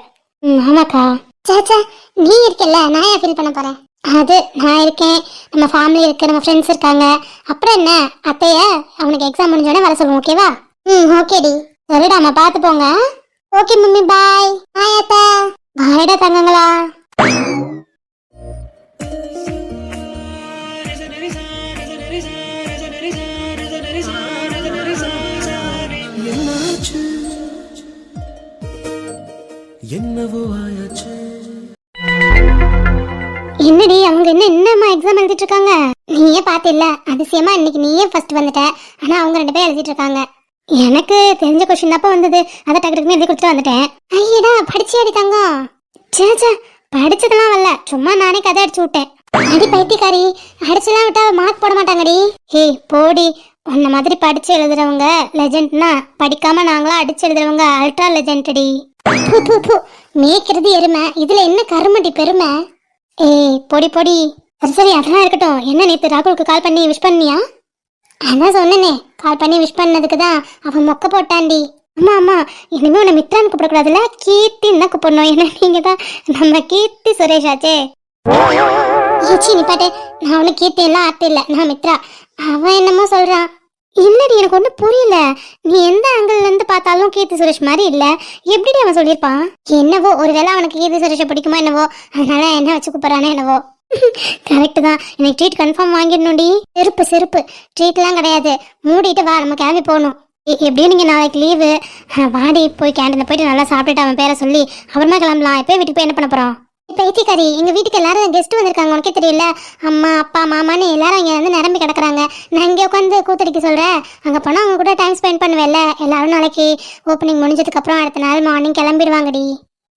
ஆமாக்கா. சேச்சா, நீ இருக்கல, நான் ஏன் ஃபீல் பண்ண போறேன்? அது நான் இருக்கேன், நம்ம ஃபேமிலி இருக்கு, நம்ம ஃப்ரெண்ட்ஸ் இருக்காங்க. அப்புறம் என்ன, அத்தைய அவனுக்கு எக்ஸாம் முடிஞ்சோடனே வர சொல்லுவோம். ஓகேவா? ஓகேடி. சரிடா, அம்மா பார்த்து போங்க. ஓகே மம்மி, பாய். பாய் அத்தை. பாய்டா தங்கங்களா. என்னடி அவங்க என்னம்மா எக்ஸாம் எழுதிட்டு இருக்காங்க? நீயே பாத்தில்ல, அதிசயமா இன்னைக்கு நீயே ஃபர்ஸ்ட் வந்துட்ட. ஆனா அவங்க 2 பேரும் எழுதிட்டு இருக்காங்க. எனக்கு தெரிஞ்ச கொஸ்டின் தாப்ப வந்தது, அதை டக்கு டக்குன்னு எழுதி கொடுத்துட்டு வந்துட்டேன். ஐயடா, படிச்சியாடி தங்கம்? சேச்சா, படிச்சதெல்லாம் வரல, சும்மா நானே கதை அடிச்சு விட்டேன். அடி பைத்தியக்காரி, அடிச்செல்லாம் விட்டா மார்க் போட மாட்டாங்கடி. ஏய் போடி, உன்ன மாதிரி படிச்சு எழுதுறவங்க லெஜெண்ட்னா, படிக்காம நாங்களா அடிச்சு எழுதுறவங்க அல்ட்ரா லெஜெண்ட்டி. மேய்க்கிறது எருமை, இதுல என்ன கருமடி பெருமை? ஏய் பொடி பொடி. சரி சரி, அதெல்லாம் இருக்கட்டும். என்ன நேத்து ராகுலுக்கு கால் பண்ணி விஷ் பண்ணியா? அதான் சொன்னனே, கால் பண்ணி விஷ் பண்ணதுக்கு தான் அவன் மொக்க போட்டான்டி. ஆமா ஆமா, இனிமே உன்னை மித்ரான்னு கூப்பிடக்கூடாதுல்ல, கீர்த்தின்னு தான் கூப்பிடணும். ஏன்னா நீங்க தான் நம்ம கீர்த்தி சுரேஷ் ஆச்சே. ஏச்சி நிப்பாட்டே, நான் ஒன்னும் கீர்த்தி எல்லாம் ஆர்த்தி இல்ல, நான் மித்ரா. அவன் என்னமோ சொல்றான். இல்லடி, எனக்கு ஒன்றும் புரியல. நீ எந்த ஆங்கிள் இருந்து பார்த்தாலும் கீர்த்தி சுரேஷ் மாதிரி இல்ல. எப்படி அவன் சொல்லியிருப்பான்? என்னவோ, ஒருவேளை அவனுக்கு கீர்த்தி சுரேஷை பிடிக்குமோ என்னவோ, அதனால என்ன வச்சு கூப்பிட்றானே என்னவோ. கரெக்ட் தான், எனக்கு ட்ரீட் கன்ஃபார்ம் வாங்கிடணும்டி. செருப்பு செருப்பு, ட்ரீட்லாம் கிடையாது. மூடிட்டு வா, நம்ம கிளம்பி போகணும். எப்படியும் நீங்க நாளைக்கு லீவு, வாடி போய் கேண்டீன்ல போயிட்டு நல்லா சாப்பிட்டுட்டு அவன் பேரை சொல்லி அப்புறமா கிளம்பலாம். இப்போ வீட்டுக்கு போய் என்ன பண்ண போறோம்? பைத்தியக்காரி, எங்க வீட்டுக்கு எல்லாரும் கெஸ்ட் வந்திருக்காங்க, உனக்கே தெரியல. அம்மா அப்பா மாமான்னு எல்லாரும் இங்க வந்து நிரம்பி கிடக்குறாங்க. நான் இங்கே உட்காந்து கூத்தடிக்க சொல்றேன். அங்க போனா அவங்க கூட டைம் ஸ்பெண்ட் பண்ணுவேல்ல. எல்லாரும் நாளைக்கு ஓப்பனிங் முடிஞ்சதுக்கு அப்புறம் அடுத்த நாள் மார்னிங் கிளம்பிடுவாங்கடி.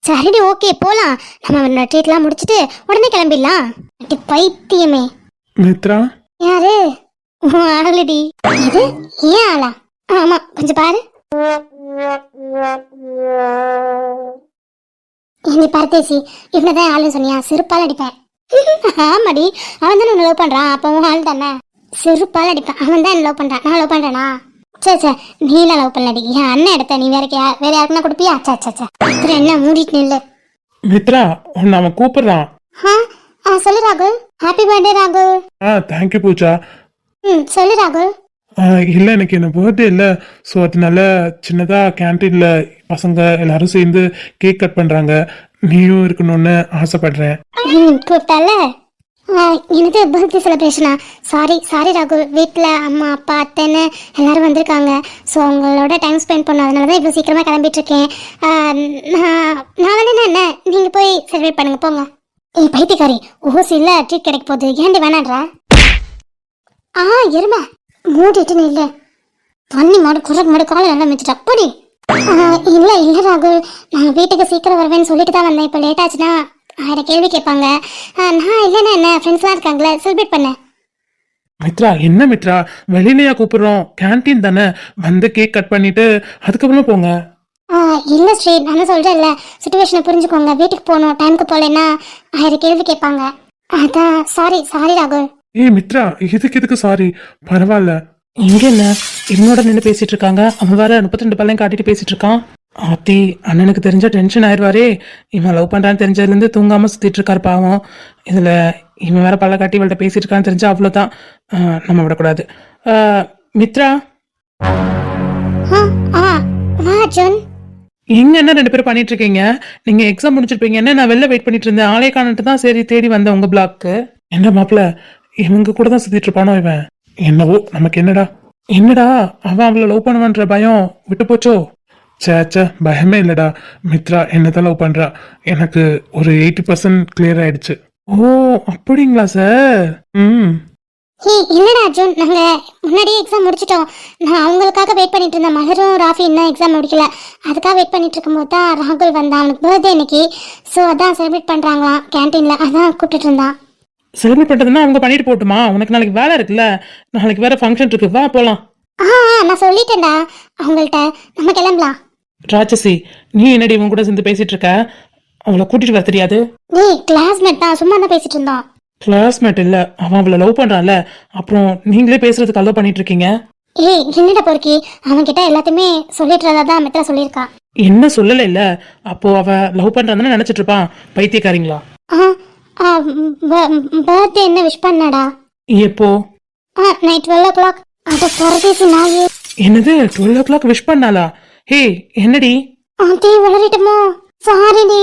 சரிடி, ஓகே போலாம். நம்ம ட்ரீட்லாம் முடிச்சுட்டு உடனே கிளம்பிடலாம். பைத்தியமே. மித்ரா, யாரு? ஆளுடி. இது ஏன் ஆளா? ஆமா, கொஞ்சம் பாரு. நீ பரதேசி, இவனதான் ஆளு சொன்னியா? செருப்பால் அடிப்பேன். ஆமாடி, அவன் தானே லவ் பண்றான், அப்போ உன் ஆள் தானே. செருப்பால் அடிப்பேன். அவன் தான் என்ன லவ் பண்றான், நான் லவ் பண்றேனா? சே நீலாம் லவ் பண்ணலடி, என் அண்ணன் எடுத்த. நீ வேற யாருக்குன்னா கொடுப்பியா? சே என்ன மூடிட்டு நில்லு. மித்ரா, உன்னை அவன் கூப்பிடுறான். சொல்லு ராகுல். ஹாப்பி பர்த்டே ராகுல். தேங்க்யூ பூஜா. சொல்லு ராகுல். இல்லை, எனக்கு என்ன பர்த்டே இல்லை. ஸோ அதனால சின்னதாக கேன்டீனில் பசங்க எல்லாரும் சேர்ந்து கேக் கட் பண்ணுறாங்க. நீயும் இருக்கணும்னு ஆசைப்படுறேன். கூப்பிட்டால எனக்கு பர்த்டே செலிப்ரேஷனா? சாரி ராகுல், வீட்டில் அம்மா அப்பா அத்தைன்னு எல்லாரும் வந்திருக்காங்க. ஸோ அவங்களோட டைம் ஸ்பெண்ட் பண்ண, அதனால தான் இவ்வளோ சீக்கிரமாக கிளம்பிட்டு இருக்கேன். நான் வந்து என்ன, நீங்கள் போய் செலிப்ரேட் பண்ணுங்க போங்க. ஏய் பைத்தியக்காரி, ஓசி இல்லை ட்ரீட் கிடைக்க போகுது, ஏன்டி வேணான்றா? எருமை, மூடிட்டு நில்லு. தண்ணி மாடு குரக்கு மாடு காலை நல்லா மிச்சிட்டு அப்படி. இல்லை ராகுல், நான் வீட்டுக்கு சீக்கிரம் வருவேன்னு சொல்லிட்டு தான் வந்தேன். இப்போ லேட் ஆச்சுன்னா 1000 கேள்வி கேட்பாங்க. நான் இல்லைன்னா என்ன, ஃப்ரெண்ட்ஸ்லாம் இருக்காங்களே, செலிப்ரேட் பண்ணேன். மித்ரா, என்ன மித்ரா, வெளியிலையா கூப்பிடுறோம்? கேன்டீன் தானே, வந்து கேக் கட் பண்ணிட்டு அதுக்கப்புறமா போங்க. இல்லை ஸ்ரீ, நான் சொல்கிறேன்ல, சுச்சுவேஷனை புரிஞ்சுக்கோங்க. வீட்டுக்கு போகணும், டைமுக்கு போகலன்னா 1000 கேள்வி கேட்பாங்க. அதான் சாரி ராகுல். ஏய் மித்ரா, இதுக்கு சாரி, பரவாயில்ல. இங்க என்ன என்னோட நின்று பேசிட்டு இருக்காங்க, அவன் வேற 32 பல்லையும் காட்டிட்டு பேசிட்டு இருக்கான். ஆத்தி, அண்ணனுக்கு தெரிஞ்சா டென்ஷன் ஆயிடுவாரே. இவன் லவ் பண்றான்னு தெரிஞ்சதுல இருந்து தூங்காம சுத்திட்டு இருக்காரு பாவம். இதுல இவன் வேற பல்ல காட்டி இவள்கிட்ட பேசிட்டு இருக்கான்னு தெரிஞ்சா அவ்வளவுதான். நம்ம விடக்கூடாது. மித்ரா, இங்க என்ன 2 பேரும் பண்ணிட்டு இருக்கீங்க? நீங்க எக்ஸாம் முடிச்சிருப்பீங்க. என்ன, நான் வெளில வெயிட் பண்ணிட்டு இருந்தேன். ஆளே காணிட்டு தான் சரி தேடி வந்தேன் உங்க பிளாக்கு. என்ன மாப்பிள்ள, இவங்க கூட தான் சுத்திட்டு இருப்பானோ இவன்? என்னவோ, நமக்கு என்னடா அவன் அவளை லவ் பண்ணுவான்ற பயம் விட்டு போச்சோ? சேச்சா, பயமே இல்லடா. மித்ரா என்னதான் லவ் பண்றா. எனக்கு ஒரு 80% கிளியர் ஆயிடுச்சு. ஓ அப்படிங்களா சார்? இல்லடா அர்ஜுன், நாங்க முன்னாடியே எக்ஸாம் முடிச்சிட்டோம். நான் அவங்களுக்காக வெயிட் பண்ணிட்டு இருந்தேன். மலரும் ராஃபி இன்னும் எக்ஸாம் முடிக்கல, அதுக்காக வெயிட் பண்ணிட்டு இருக்கும்போது தான் ராகுல் வந்தான். அவனுக்கு பர்த்டே இன்னைக்கு, ஸோ அதான் செலிப்ரேட் பண்றாங்களாம் கேன்டீன்ல, அதான் கூப்பிட்டு இருந்தான். செலிப்ரேட் பண்றதுன்னா அவங்க பண்ணிட்டு போட்டுமா? உனக்கு நாளைக்கு வேலை இருக்குல்ல, நாளைக்கு வேற ஃபங்க்ஷன் இருக்கு, வா போலாம். நான் சொல்லிட்டேன்டா அவங்கள்ட்ட, நம்ம கிளம்பலாம். ராட்சசி, நீ என்னடி இவன் கூட சேர்ந்து பேசிட்டு இருக்க? அவளை கூட்டிட்டு வர தெரியாது? நீ கிளாஸ்மேட் தான், சும்மா தான் பேசிட்டு இருந்தோம். கிளாஸ்மேட் இல்ல, அவன் அவளை லவ் பண்றான்ல, அப்புறம் நீங்களே பேசுறதுக்கு அலோ பண்ணிட்டு இருக்கீங்க. ஏய் என்னடா பொறுக்கி, அவன் கிட்ட எல்லாத்தையுமே சொல்லிட்டு தான் மித்ரா சொல்லியிருக்கா. என்ன சொல்லல இல்ல, அப்போ அவ லவ் பண்றான்னு நினைச்சிட்டு இருப்பான். பைத்தியக்காரிங்களா? பர்த்டே என்ன விஷ் பண்ணடா? எப்போ? Night 12 o'clock. அட பரதேசி நாயே. என்னது 12 o'clock விஷ் பண்ணாளா? ஹே என்னடி? ஆண்டி வளரிட்டமோ? சாரிடி,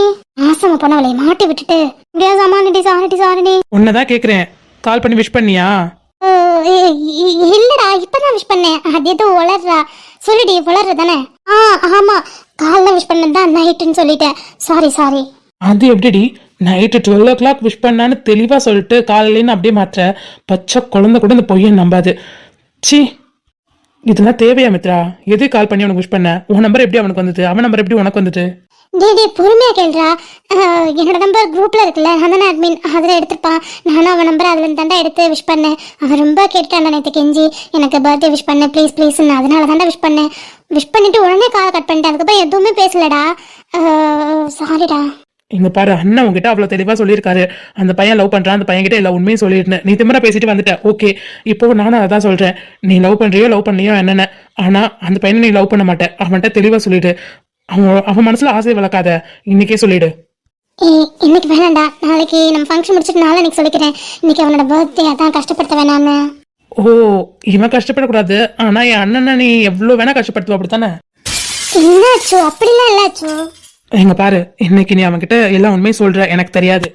ஆசமா பண்ணவளே மாட்டி விட்டுட்டு. முடியாது சமாளிடி, சாரிடி. உன்னதான் கேக்குறேன், கால் பண்ணி விஷ் பண்ணியா? இல்லடா, இப்பதான் விஷ் பண்ணேன். அது ஏதோ வளர்றா. சொல்லுடி, வளர்ற தானே? ஆமா, காலைல விஷ் பண்ணதான் நைட்டுன்னு சொல்லிட்டேன். சாரி. அது எப்படிடி நைட்டு 12 o'clock விஷ் பண்ணான்னு தெளிவா சொல்லிட்டு காலையிலேன்னு அப்படியே மாற்ற பச்சை குழந்தை கூட இந்த பொய்யன் நம்பாது. சி இதெல்லாம் தேவையா மித்ரா? எது கால் பண்ணி அவனுக்கு விஷ் பண்ண? உன் நம்பர் எப்படி அவனுக்கு வந்தது? அவன் நம்பர் எப்படி உனக்கு வந்துட்டு? டேய் பொறுமையா கேள்றா. என்னோட நம்பர் குரூப்ல இருக்குல்ல, அதானே அட்மின், அதில் எடுத்துருப்பான். நானும் அவன் நம்பர் அதில் தாண்டா எடுத்து விஷ் பண்ணேன். அவன் ரொம்ப கேட்டான்டா நேற்று கெஞ்சி, எனக்கு பர்த்டே விஷ் பண்ணேன் ப்ளீஸ் ப்ளீஸ்ன்னு. அதனால தாண்டா விஷ் பண்ணேன். விஷ் பண்ணிட்டு உடனே காலை கட் பண்ணிட்டேன். அதுக்கப்புறம் எதுவுமே பேசலடா. சாரிடா. இங்க பாரு, அண்ணன் உங்ககிட்ட அவ்வளவு தெளிவா சொல்லியிருக்காரு, அந்த பையன் லவ் பண்றான், அந்த பையன் கிட்ட எல்லா உண்மையும் சொல்லிருந்தேன். நீ திமிரா பேசிட்டு வந்துட்ட. ஓகே, இப்போ நானும் அதான் சொல்றேன். நீ லவ் பண்றியோ லவ் பண்ணியோ என்னென்ன, ஆனா அந்த பையனை நீ லவ் பண்ண மாட்டே. அவன்கிட்ட தெளிவா சொல்லிடு. அவன் மனசுல ஆசையை வளர்க்காத, இன்னைக்கே சொல்லிடு. இன்னைக்கு வேணாண்டா, நாளைக்கு நம்ம ஃபங்க்ஷன் முடிச்சுட்டு நாளைக்கு சொல்லிக்கிறேன். இன்னைக்கு அவனோட பர்த்டே, அதான் கஷ்டப்படுத்த வேணான்னு. ஓ, இவன் கஷ்டப்படக்கூடாது, ஆனா என் அண்ணனை நீ எவ்வளவு வேணா கஷ்டப்படுத்துவ, அப்படித்தானே? என்னாச்சோ? அப்படிலாம் இல்லாச்சோ. எங்க பாரு, இன்னைக்கு நீ அவன்கிட்ட எல்லா உண்மையும் சொல்ற, எனக்கு தெரியாது.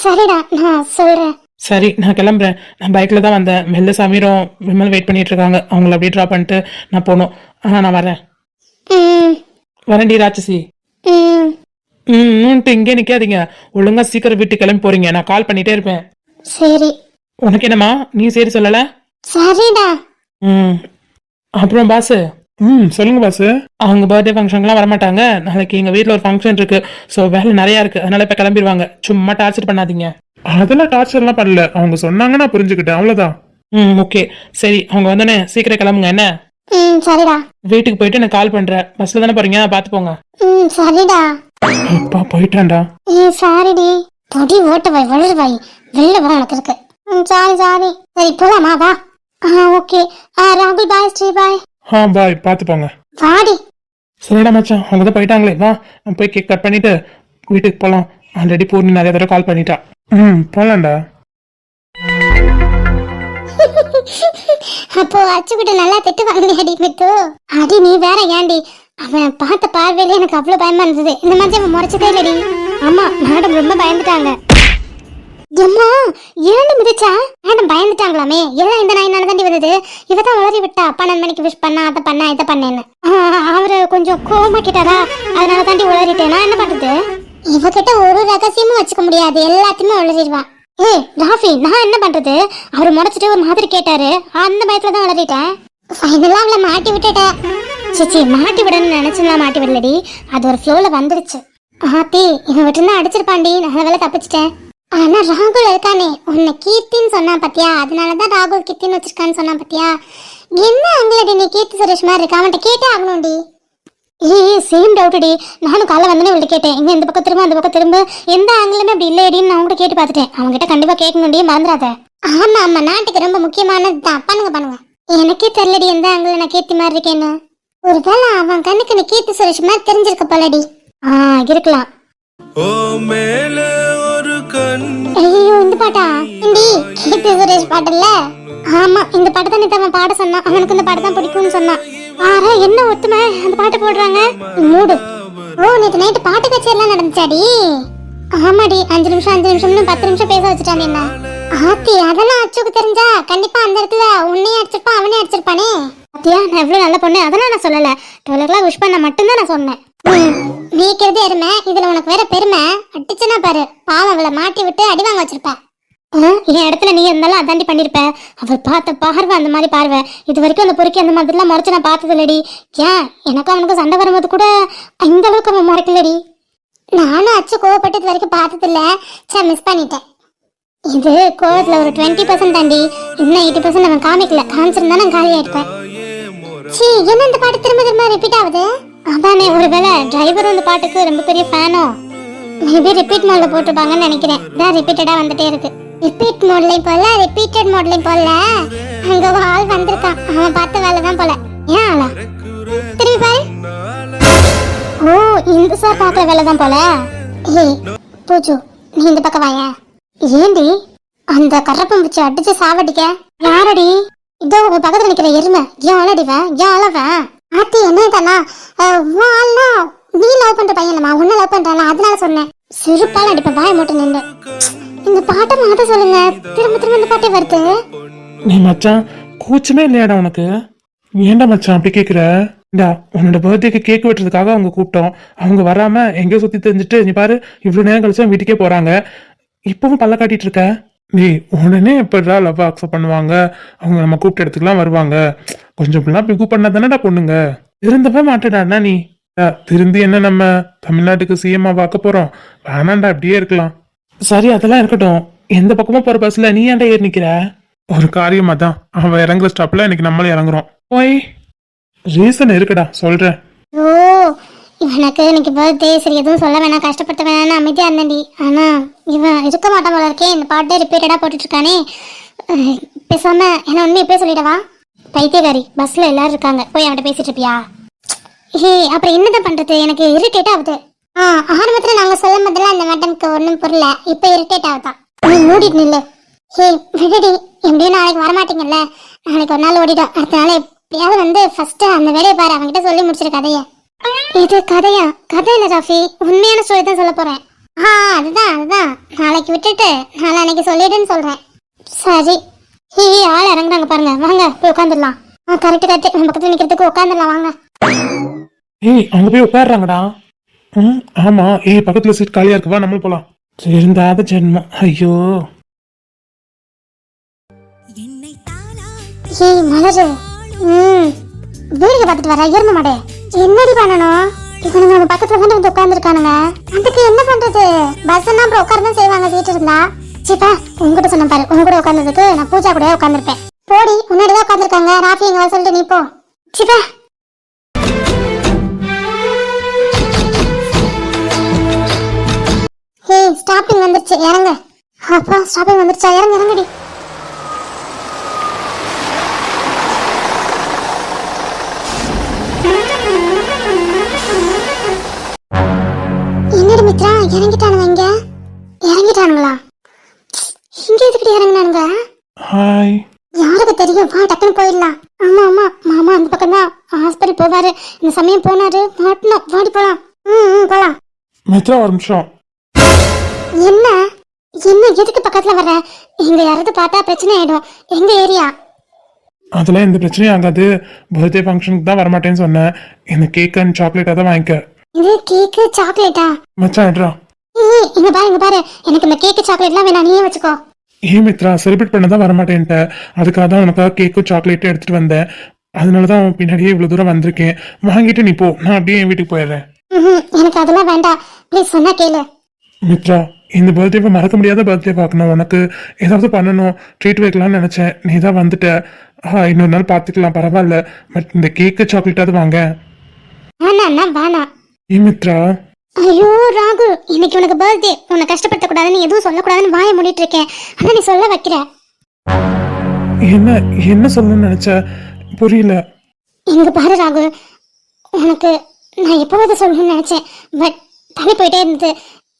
சரிடா, நான் சொல்றேன். சரி, நான் கிளம்புறேன். நான் பைக்ல தான் வந்தேன். மெல்ல சமீரம் விமல் வெயிட் பண்ணிட்டு இருக்காங்க. அவங்கள அப்படியே ட்ராப் பண்ணிட்டு நான் போகணும். நான் வரேன். வரேன்டி ராட்சசி. இங்கே நிக்காதீங்க, ஒழுங்கா சீக்கிரம் வீட்டுக்கு கிளம்பி போறீங்க. நான் கால் பண்ணிட்டே இருப்பேன். சரி. உனக்கு என்னம்மா, நீ சரி சொல்லல? சரிடா. அப்புறம் பாசு, சொல்லுங்க பாஸ். அவங்க பர்த்டே ஃபங்க்ஷன்லாம் வரமாட்டாங்க. நாளைக்கு எங்க வீட்டில் ஒரு ஃபங்க்ஷன் இருக்கு. ஸோ வேலை நிறையா இருக்கு, அதனால இப்போ கிளம்பிடுவாங்க. சும்மா டார்ச்சர் பண்ணாதீங்க. அதெல்லாம் டார்ச்சர்லாம் பண்ணல, அவங்க சொன்னாங்க, நான் புரிஞ்சுக்கிட்டேன், அவ்வளவுதான். ஓகே சரி, அவங்க வந்தோடனே சீக்கிரம் கிளம்புங்க. என்ன? சரிடா. வீட்டுக்கு போயிட்டு எனக்கு கால் பண்றேன். பஸ்ல தானே போறீங்க, பார்த்து போங்க. சரிடா. அப்பா போயிட்டான்டா. சாரிடி. பொடி ஓட்ட வாய், வளரு வாய், வெளில வா உனக்கு இருக்கு. சாரி. சரி போலாமா? வா. ஓகே. ராகுல் பாய், ஸ்ரீ பாய். பாய், பார்த்து போங்க. வாடி. சரிடா மச்சான், அவங்க தான் போயிட்டாங்களே, வா நம்ம போய் கேக் கட் பண்ணிட்டு வீட்டுக்கு போலாம். ஆல்ரெடி பூர்ணி நிறைய தடவை கால் பண்ணிட்டா. போலாம்டா. அப்போ அச்சுக்கிட்ட நல்லா திட்டு வாங்கினி மித்து. அடி நீ வேற ஏண்டி? அவன் பார்த்த பார்வையில எனக்கு அவ்வளவு பயமா இருந்தது. இந்த மாதிரி அவன் முறைச்சதே இல்லடி. ஆமா, மேடம் ரொம்ப பயந்துட்டாங்க. எம்மா, ஏன்னு மிதிச்சா? மேடம் பயந்துட்டாங்களாமே. எல்லாம் இந்த நாயினால தாண்டி வந்தது. இவதான் வளரி விட்டா, 12 மணிக்கு விஷ் பண்ணா, அதை பண்ணா, இதை பண்ணேன்னு. அவரு கொஞ்சம் கோவமா கேட்டாரா, அதனால தாண்டி உளறிட்டேன். நான் என்ன பண்றது? இவகிட்ட ஒரு ரகசியமும் வச்சுக்க முடியாது, எல்லாத்தையுமே உளறிடுவான். ராஃபி, நான் என்ன பண்றது? அவரு முறைச்சிட்டு ஒரு மாதிரி கேட்டாரு, அந்த பயத்துல தான் உளறிட்டேன். ஃபைனலா அவளை மாட்டி விட்டுட்டேன். சிச்சி, மாட்டி விடணும்னு நினைச்சுலாம் மாட்டி விடலடி, அது ஒரு ஃப்ளோல வந்துடுச்சு. ஆத்தி, இவன் விட்டுருந்தா அடிச்சிருப்பாண்டி, நல்ல வேலை தப்பிச்சிட்டேன். ஆனா ராகுல் இருக்கானே, உன்னை கீர்த்தின்னு சொன்னான் பாத்தியா? அதனாலதான் ராகுல் கீர்த்தின்னு வச்சிருக்கான்னு சொன்னான் பாத்தியா? என்ன அங்களடி நீ கீர்த்தி சுரேஷ் மாதிரி இருக்க? அவன்கிட்ட கேட்டே ஆகணும்டி. சேம் டவுட்டடி. நானும் காலைல வந்தோடனே இவள்கிட்ட கேட்டேன், இங்க இந்த பக்கம் திரும்ப அந்த பக்கம் திரும்ப, எந்த ஆங்கிலுமே அப்படி இல்லையடின்னு நான் கூட கேட்டு பார்த்துட்டேன். அவங்ககிட்ட கண்டிப்பா கேட்கணும்டி, மறந்துடாத. ஆமா, நாட்டுக்கு ரொம்ப முக்கியமானது தான். பண்ணுங்க. எனக்கே தெரியலடி எந்த ஆங்கில நான் கீர்த்தி மாதிரி இருக்கேன்னு. ஒருவேளை அவன் கண்ணுக்கு நீ கீர்த்தி சுரேஷ் மாதிரி தெரிஞ்சிருக்க போலடி. இருக்கலாம். ஐயோ, இந்த பாட்டா? கீர்த்தி சுரேஷ் பாட்டுல்ல? ஆமா, இந்த பாட்டு தான் நேத்து அவன் பாட சொன்னான். அவனுக்கு இந்த பாட்டு தான் பிடிக்கும்னு சொன்னான். என்ன ஒத்துமை அந்த பாட்டு போடுறாங்க. மூடு. நேற்று நைட்டு பாட்டு கச்சேரிலாம் நடந்துச்சாடி? ஆமாடி, 5 நிமிஷம் 10 நிமிஷம் பேச வச்சுட்டான். என்ன ஆத்தி, அதெல்லாம் அச்சுக்கு தெரிஞ்சா கண்டிப்பா அந்த இடத்துல உன்னையே அடிச்சிருப்பான், அவனே அடிச்சிருப்பானே. பாத்தியா, நான் எவ்வளவு நல்ல பொண்ணு. அதெல்லாம் நான் சொல்லல, 12 o'clock விஷ் பண்ண மட்டும்தான் நான் சொன்னேன். நீக்கிறது எருமை, இதுல உனக்கு வேற பெருமை. அடிச்சுன்னா பாரு, பாவம் அவளை மாட்டி விட்டு அடி வாங்க வச்சிருப்ப. என் இடத்துல நீ இருந்தாலும் அதாண்டி பண்ணிருப்ப. அவள் பார்த்த பார்வை அந்த மாதிரி பார்வை. இது வரைக்கும் அந்த பொறுக்கி அந்த மாதிரிலாம் முறைச்சு நான் பார்த்தது இல்லடி. ஏன், எனக்கு அவனுக்கு சண்டை வரும்போது கூட இந்த அளவுக்கு அவன் முறைக்கலடி. நானும் அச்சு கோவப்பட்டு இது வரைக்கும் பார்த்தது இல்ல. மிஸ் பண்ணிட்டேன். இது கோவத்துல ஒரு 20% தாண்டி, இன்னும் 80% அவன் காமிக்கல. காமிச்சிருந்தா நான் காலி ஆயிருப்பேன். என்ன இந்த பாட்டு திரும்ப ரிப்பீட் ஆகுது? அதானே, ஒருவேளை டிரைவர் இந்த பாட்டுக்கு ரொம்ப பெரிய ஃபேனோ? மேபி ரிப்பீட் மோட்ல போட்டுருப்பாங்கன்னு நினைக்கிறேன். தான் ரிப்பீட்டடா வந்துட்டே இருக்கு. ரிப்பீட் மோட்லயும் போல, ரிப்பீட்டட் மோட்லயும் போல. அங்க ஒரு ஆள் வந்திருக்கான், அவன் பார்த்த வேலை தான் போல. ஏன் ஆளா? திரும்பி பாரு. இந்த சார் பார்க்குற வேலை தான் போல. பூஜு, நீ இந்த பக்கம் வாயா. ஏண்டி அந்த கரப்பம் வச்சு அடிச்சு சாவடிக்க? யாரடி? இதோ உங்க பக்கத்துல நிக்கிற எருமை. ஏன் அழடிவன், ஏன் அழவன்? ஆத்தி, என்ன தானா? நீ லவ் பண்ற பையன்மா, உன்ன லவ் பண்றானா, அதனால சொன்னேன். சிறுப்பால் அடிப்பேன், வாய மட்டும் நின்று. இந்த பாட்டை மாத்த சொல்லுங்க, திரும்ப இந்த பாட்டே வருது. நீ மச்சான் கூச்சமே இல்லையாடா உனக்கு? ஏன்டா மச்சான் அப்படி கேக்குற? இந்தா உன்னோட பர்த்டேக்கு கேக் வெட்டுறதுக்காக அவங்க கூப்பிட்டோம். அவங்க வராம எங்கேயோ சுத்தி தெரிஞ்சுட்டு நீ பாரு இவ்வளவு நேரம் கழிச்சு வீட்டுக்கே போறாங்க. இப்பவும் பல்ல காட்டிட்டு இருக்க. நீ உடனே எப்படா லவ் அக்செப்ட் பண்ணுவாங்க? அவங்க நம்ம கூப்பிட்ட இடத்துக்குலாம் வருவாங்க. கொஞ்சம் இப்படிலாம் பிகு பண்ணா தானடா பொண்ணுங்க. திருந்தவே மாட்டேடாண்ணா நீ. திருந்தி என்ன நம்ம தமிழ்நாட்டுக்கு சிஎம்மா பார்க்க போறோம்? வேணாண்டா அப்படியே இருக்கலாம். சரி அதெல்லாம் இருக்கட்டும். எந்த பக்கமா போற பஸ்ல நீ ஏன்டா ஏறி நிக்கிற? ஒரு காரியமா தான் அவன் இறங்குற ஸ்டாப்ல இன்னைக்கு நம்மளே இறங்குறோம். ஓய் ரீசன் இருக்குடா சொல்றேன். ஓ இவனுக்கு இன்னைக்கு பர்த்டே, சரி எதுவும் சொல்ல வேணாம், கஷ்டப்பட்ட வேணாம்னு அமைதியா இருந்தேன்டி. ஆனா இவன் இருக்க மாட்டான் போல இருக்கே, இந்த பாட்டே ரிப்பீட்டடா போட்டுட்டு இருக்கானே. பேசாம என்ன உண்மை இப்பயே சொல்லிடவா? பைத்தியகாரி, பஸ்ல எல்லாரும் இருக்காங்க, போய் அவன்கிட்ட பேசிட்டு இருப்பியா? ஹே அப்புறம் என்னதான் பண்றது, எனக்கு இரிட்டேட் ஆகுது. ஆரம்பத்துல நாங்க சொல்லும் போதெல்லாம் அந்த மேடம்க்கு ஒன்றும் புரியல, இப்ப இரிட்டேட் ஆகுதான். நீ மூடிட்டு நில்லு. ஹே விடுடி, எப்படியும் நாளைக்கு வரமாட்டீங்கல்ல, நாளைக்கு ஒரு நாள் ஓடிடும். அடுத்த நாள் எப்படியாவது வந்து ஃபர்ஸ்ட் அந்த வேலையை பாரு, அவன்கிட்ட சொல்லி முடிச்சிரு கதைய. இது கதையா? கதை இல்ல ராஃபி, உண்மையான ஸ்டோரி தான் சொல்ல போறேன். அதுதான் நாளைக்கு விட்டுட்டு நாளைக்கு சொல்லிடுன்னு சொல்றேன். சரி. ஹே ஆள் இறங்குறாங்க பாருங்க, வாங்க போய் உட்காந்துடலாம். கரெக்ட் நம்ம பக்கத்துல நிக்கிறதுக்கு உட்காந்துடலாம் வாங்க. ஏய் அங்க போய் உட்காடுறாங்கடா. ஆமா. பக்கத்துல சீட் காலியா இருக்குவா, நம்மளும் போலாம். இருந்தாத ஜென்மம். ஐயோ ஹே மலரு, வேடிக்கை பார்த்துட்டு வர எரும மாடே. என்னடி பண்ணணும்? இவனுங்க நம்ம பக்கத்துல வந்து உட்காந்துருக்கானுங்க, அதுக்கு என்ன பண்றது? பஸ் எல்லாம் அப்புறம் உட்கார்ந்து செய்வாங்க சீட் இருந்தா. சீப்பா உங்ககிட்ட சொன்ன பாரு, உங்க கூட உட்கார்ந்ததுக்கு நான் பூஜா கூட உட்காந்துருப்பேன். போடி, முன்னாடிதான் உட்காந்துருக்காங்க. ராஃபி எங்க வர சொல்லிட்டு நீ போ. சீப்பா ஹே ஸ்டாப்பிங் வந்துருச்சு, இறங்க. அப்பா ஸ்டாப்பிங் வந்துருச்சா? இறங்குடி. என்னடி மித்ரா, இறங்கிட்டானுங்க? இறங்கிட்டானுங்களா? இங்க எதுக்கு இறங்கினானுங்க? ஹாய். யாருக்கு தெரியும், வா டக்குன்னு போயிடலாம். ஆமா மாமா அந்த பக்கம் தான் ஹாஸ்பிட்டல் போவாரு, இந்த சமயம் போனாரு மாட்டணும். வாடி போலாம். போலாம். மித்ரா ஒரு நிமிஷம். என்ன எதுக்கு பக்கத்துல வர? இங்க யாராவது பார்த்தா பிரச்சனை ஆயிடும். எங்க ஏரியா? அதெல்லாம் எந்த பிரச்சனையும் ஆகாது. பர்த்டே ஃபங்க்ஷனுக்கு தான் வரமாட்டேன்னு சொன்னேன். இந்த கேக் அண்ட் சாக்லேட்டா தான் வாங்கிக்க. இது கேக்கு சாக்லேட்டா? மச்சான் எடுறா. இங்க பாரு எனக்கு இந்த கேக்கு சாக்லேட்லாம் வேணாம், நீயே வச்சுக்கோ. மித்ரா செலிப்ரேட் பண்ண தான் வரமாட்டேன்ட்ட. அதுக்காக தான் உனக்காக கேக்கும் சாக்லேட்டும் எடுத்துட்டு வந்தேன். அதனாலதான் அவன் பின்னாடியே இவ்வளவு தூரம் வந்திருக்கேன். வாங்கிட்டு நீ போ, நான் அப்படியே என் வீட்டுக்கு போயிடுறேன். எனக்கு அதெல்லாம் வேண்டாம், ப்ளீஸ் சொன்னா கேளு. மித்ரா இந்த பர்த்டேவை மறக்க முடியாத பர்த்டே பார்க்கணும். உனக்கு ஏதாவது பண்ணணும், ட்ரீட் வைக்கலாம்னு நினைச்சேன். நீ தான் வந்துட்ட. இன்னொரு நாள் பார்த்துக்கலாம், பரவாயில்ல. பட் இந்த கேக்கு சாக்லேட்டாவது வாங்க. வேணாம். மித்ரா. ஐயோ ராகு, இன்னைக்கு உனக்கு பர்த்டே, உன்னை கஷ்டப்படுத்த கூடாதுன்னு எதுவும் சொல்லக்கூடாதுன்னு வாய மூடிட்டு இருக்கேன். ஆனா நீ சொல்ல வைக்கிற. என்ன சொல்லணும்னு நினைச்ச? புரியல. இங்க பாரு ராகு, உனக்கு நான் எப்போது சொல்லணும்னு நினைச்சேன், பட் தள்ளி போயிட்டே இருந்தது.